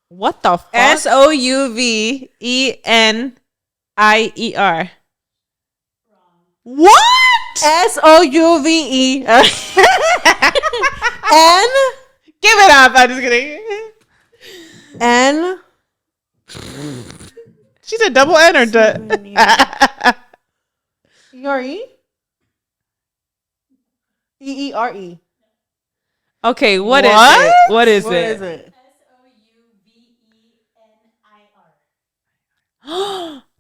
What the fuck? SOUVENIER. What? SOUVE. N. Give it up. I'm just kidding. N. She said double N or ERE? EERE. Okay, what is it? What is What it? is it?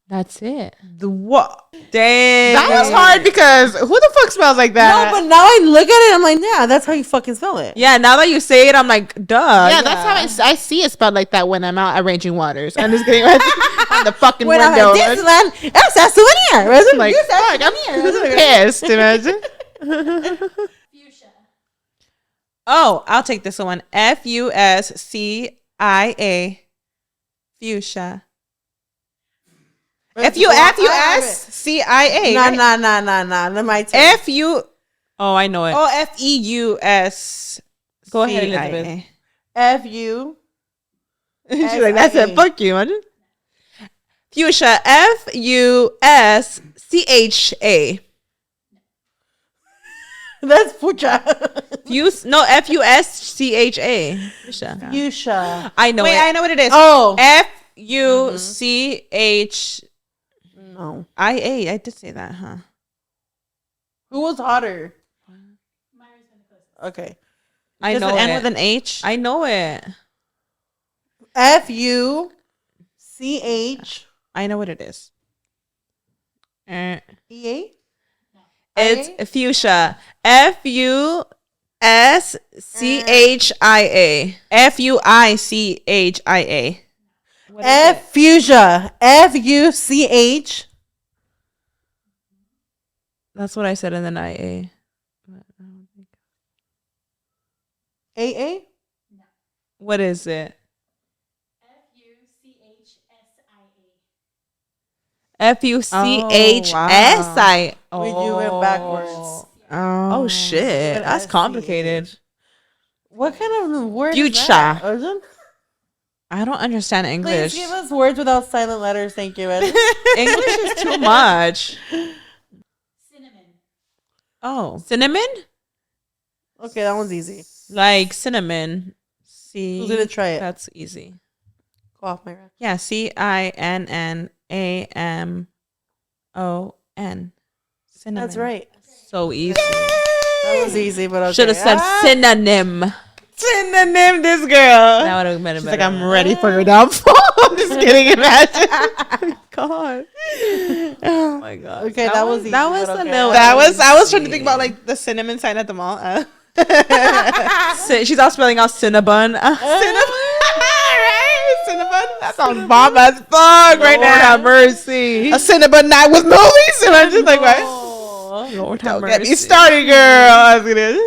That's it. The what? Dang. That That was hard because who the fuck smells like that? No, but now I look at it, I'm like, yeah, that's how you fucking spell it. Yeah, now that you say it, I'm like, duh. Yeah, that's how I see it spelled like that when I'm out arranging waters. I'm just kidding. On the fucking When I'm window. at Disneyland, that's a souvenir. Wasn't Like, you said fuck, I'm souvenir. pissed. Imagine. Oh, I'll take this one. FUSCIA. Fuchsia. FUSCIA. Nah. Let my turn. FU. Oh, I know it. Oh, FEUS. Go ahead, Elizabeth. FU. She's like, that's it. Fuck you. Imagine. Fuchsia. FUSCHA. That's fucha. No, FUSCHA. Fuchsia. Fuchsia. I know Wait, it. I know what it is. Oh. FUCHIA. No. I did say that, huh? Who was hotter? Okay. I Does know it end it. with an H? I know it. FUCH. I know what it is. EA? It's fuchsia. FUSCHIA. FUICHIA. Fuchsia. FUCH. That's what I said, and then IA. AA? What is it? FUCHSI. We do it backwards. Oh shit, that's complicated. What kind of word Fuchsia. is that? Arjun? I don't understand Please English. give us words without silent letters. Thank you. Ed. English is too much. Oh, Cinnamon? Okay, that one's easy. like cinnamon. Who's gonna try it? That's easy. Go off my rest. Yeah, CINNAMON. Cinnamon. That's right. So easy. That was easy, but okay. Should have said synonym. Synonym, this girl. That would have been a She's better. like, I'm ready for your downfall. I'm just kidding. Imagine. God. Oh my god. Okay, that was easy. that was but a okay. little- I was trying to think about like the cinnamon sign at the mall. She's all spelling out Cinnabon. Cinnabon. Right? Cinnabon. That sounds bomb as fuck right Lord now. have mercy. A Cinnabon night with movies. And I'm just like, what? Oh, Lord have Don't get mercy. me started, girl. I was gonna-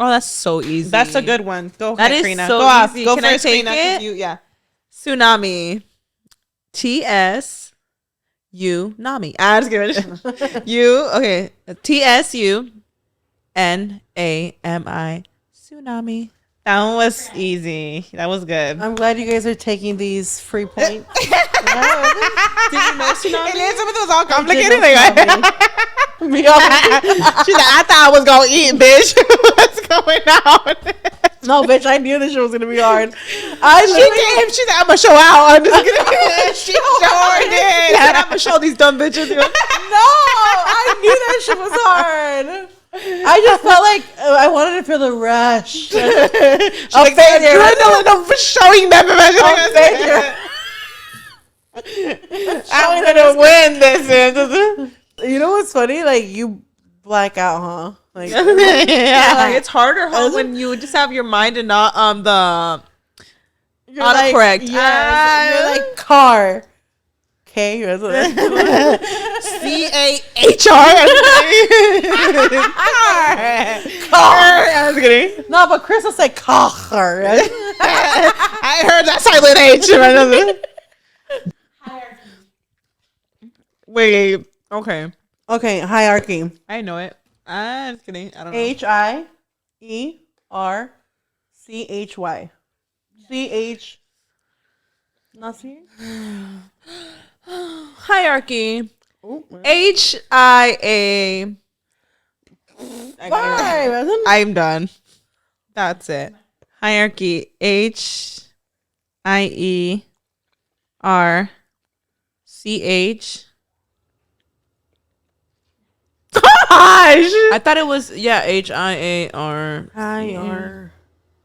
Oh, that's so easy. That's a good one. Go That ahead, is Karina. so Go off. easy. Go Can I first, take Karina, 'cause it? you- yeah. Tsunami. TSU Nami. I'm just kidding. Okay. TSUNAMI. Tsunami. That one was easy. That was good. I'm glad you guys are taking these free points. Did you know tsunami? Elizabeth was all complicated. know Like, Me all- she's like, I thought I was gonna eat, bitch. What's going on? No, bitch, I knew this shit was gonna be hard. She's like, I'm gonna show out. I'm just kidding. She sure did. I'm gonna show these dumb bitches. No, I knew that shit was hard. I just felt like I wanted to feel the rush. Like adrenaline of showing them. I'm gonna win this. You know what's funny? Like you black out, huh? Like Yeah, it's harder when you just have your mind and not the autocorrect. Like, yes, you're like car. Okay, you're CAHR. I was kidding. No, but Chris will say car. I heard that silent H. Wait. Okay. Okay, hierarchy. I know it. I'm just kidding. I don't know. HIERCHY. CH. Not C? Hierarchy. Oh, HIA. I'm done. That's it. Hierarchy. HIERCH. I thought it was HIAR. Higher.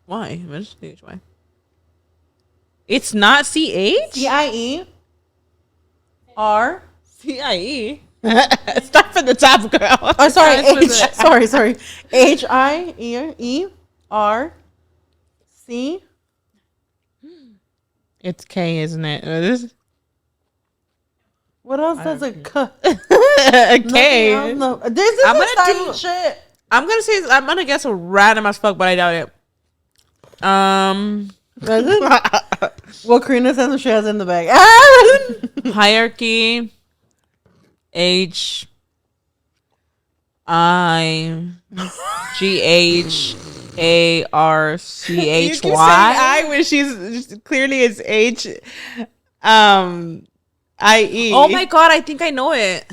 Why? Why? It's not CH? CIER. CIE. Start from the top, girl. Oh, sorry. That's what Sorry. HIERC. It's K, isn't it? What else does a K? A K. This is I'm I'm gonna do- shit. I'm gonna guess a random as fuck, but I doubt it. Well, Karina says she has in the bag. Hierarchy. HIGHARCHY. You keep saying I when she's clearly it's H. IE. Oh my god, I think I know it.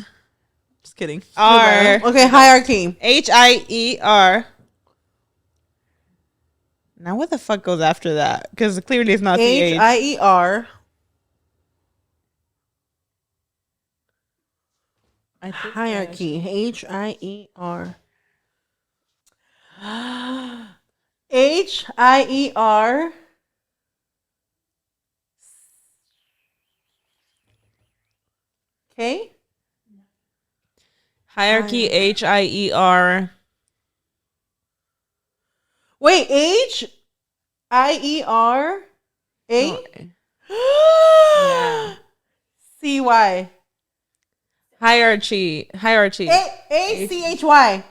Just kidding. R. Okay, hierarchy. HIER. Now what the fuck goes after that? Because clearly it's not CH. HIER. Hierarchy. HIER. HIER. Okay. Hierarchy. HIER. Wait, HIER. A. CY. Hierarchy. ACHY.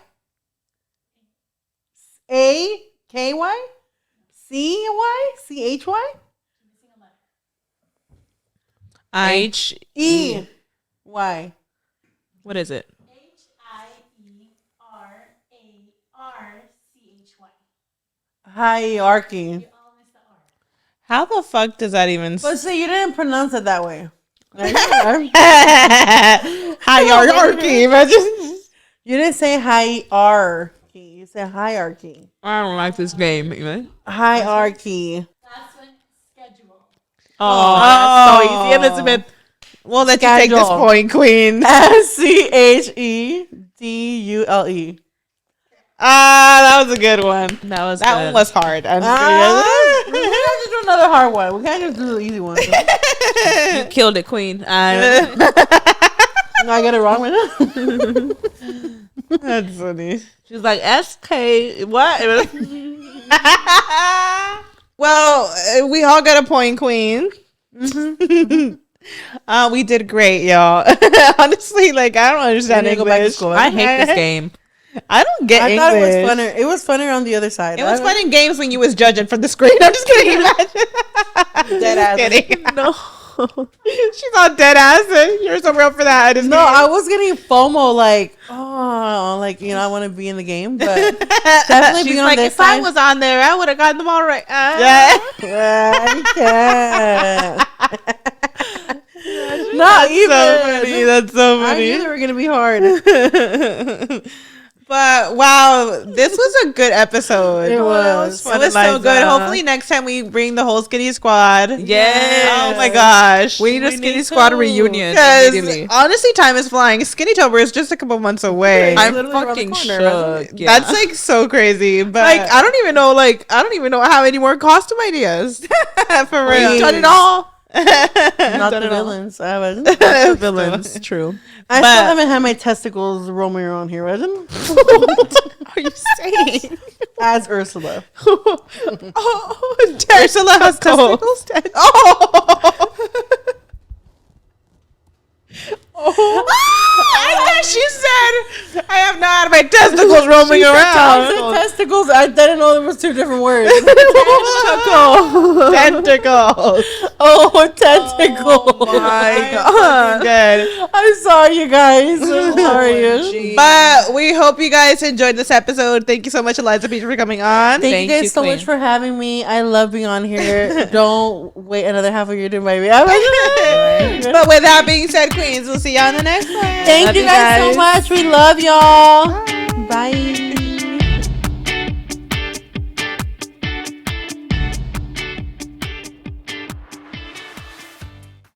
AKY. CY. CHY. Y. What is it? Hierarchy. How the fuck does that even? But see, you didn't pronounce it that way. Hierarchy. You didn't say hierarchy. You said hierarchy. I don't like this game. Even. Hierarchy. Oh, that's so easy, Elizabeth. We'll let you take this point, Queen. SCHEDULE. That was a good one. That was That good. one was hard. We have to do another hard one. We can't just do the easy one. You killed it, Queen. I get it wrong right now. That's funny. She's like SK. What? Well, we all got a point, Queen. We did great, y'all. Honestly, like I don't understand We need to go back to English. school. I hate this game. I don't get I English. thought it was funner. It was funner on the other side. It was fun in games when you was judging from the screen. I'm just kidding. Imagine. Dead ass. Kidding. No. She's all dead ass. You're so real for that. No, I was getting FOMO, like, I want to be in the game, but definitely She's being like, on this if I side. was on there, I would have gotten them all right. Yeah. I can't. Not even. So funny. That's so I funny. knew they were gonna be hard. But wow, this was a good episode. It was. It was so good. Hopefully next time we bring the whole Skinny Squad. Yes. Oh my gosh. We need a Skinny Squad reunion. Because immediately. honestly, time is flying. Skinny-tober is just a couple months away. I'm literally around the fucking corner, shook. Yeah. That's like so crazy. But like I don't even know I have any more costume ideas. for real. We've done it all. Not the villains. I haven't. The villains, true. I But- still haven't had my testicles roaming around here, wasn't? What are you saying? As Ursula. Ursula has testicles. I thought she said, I have not had my testicles roaming around. Testicles. I didn't know there was two different words. Tentacles. Oh, tentacles. Oh my god. Good. I'm sorry, you guys. I'm sorry. But we hope you guys enjoyed this episode. Thank you so much, Eliza Peach, for coming on. Thank Thank you guys you, so Queen. much for having me. I love being on here. Don't wait another half a year to invite me. But with that being said, Queens, we'll see you on the next one. Thank Love you you guys so guys. much. We love y'all. Bye.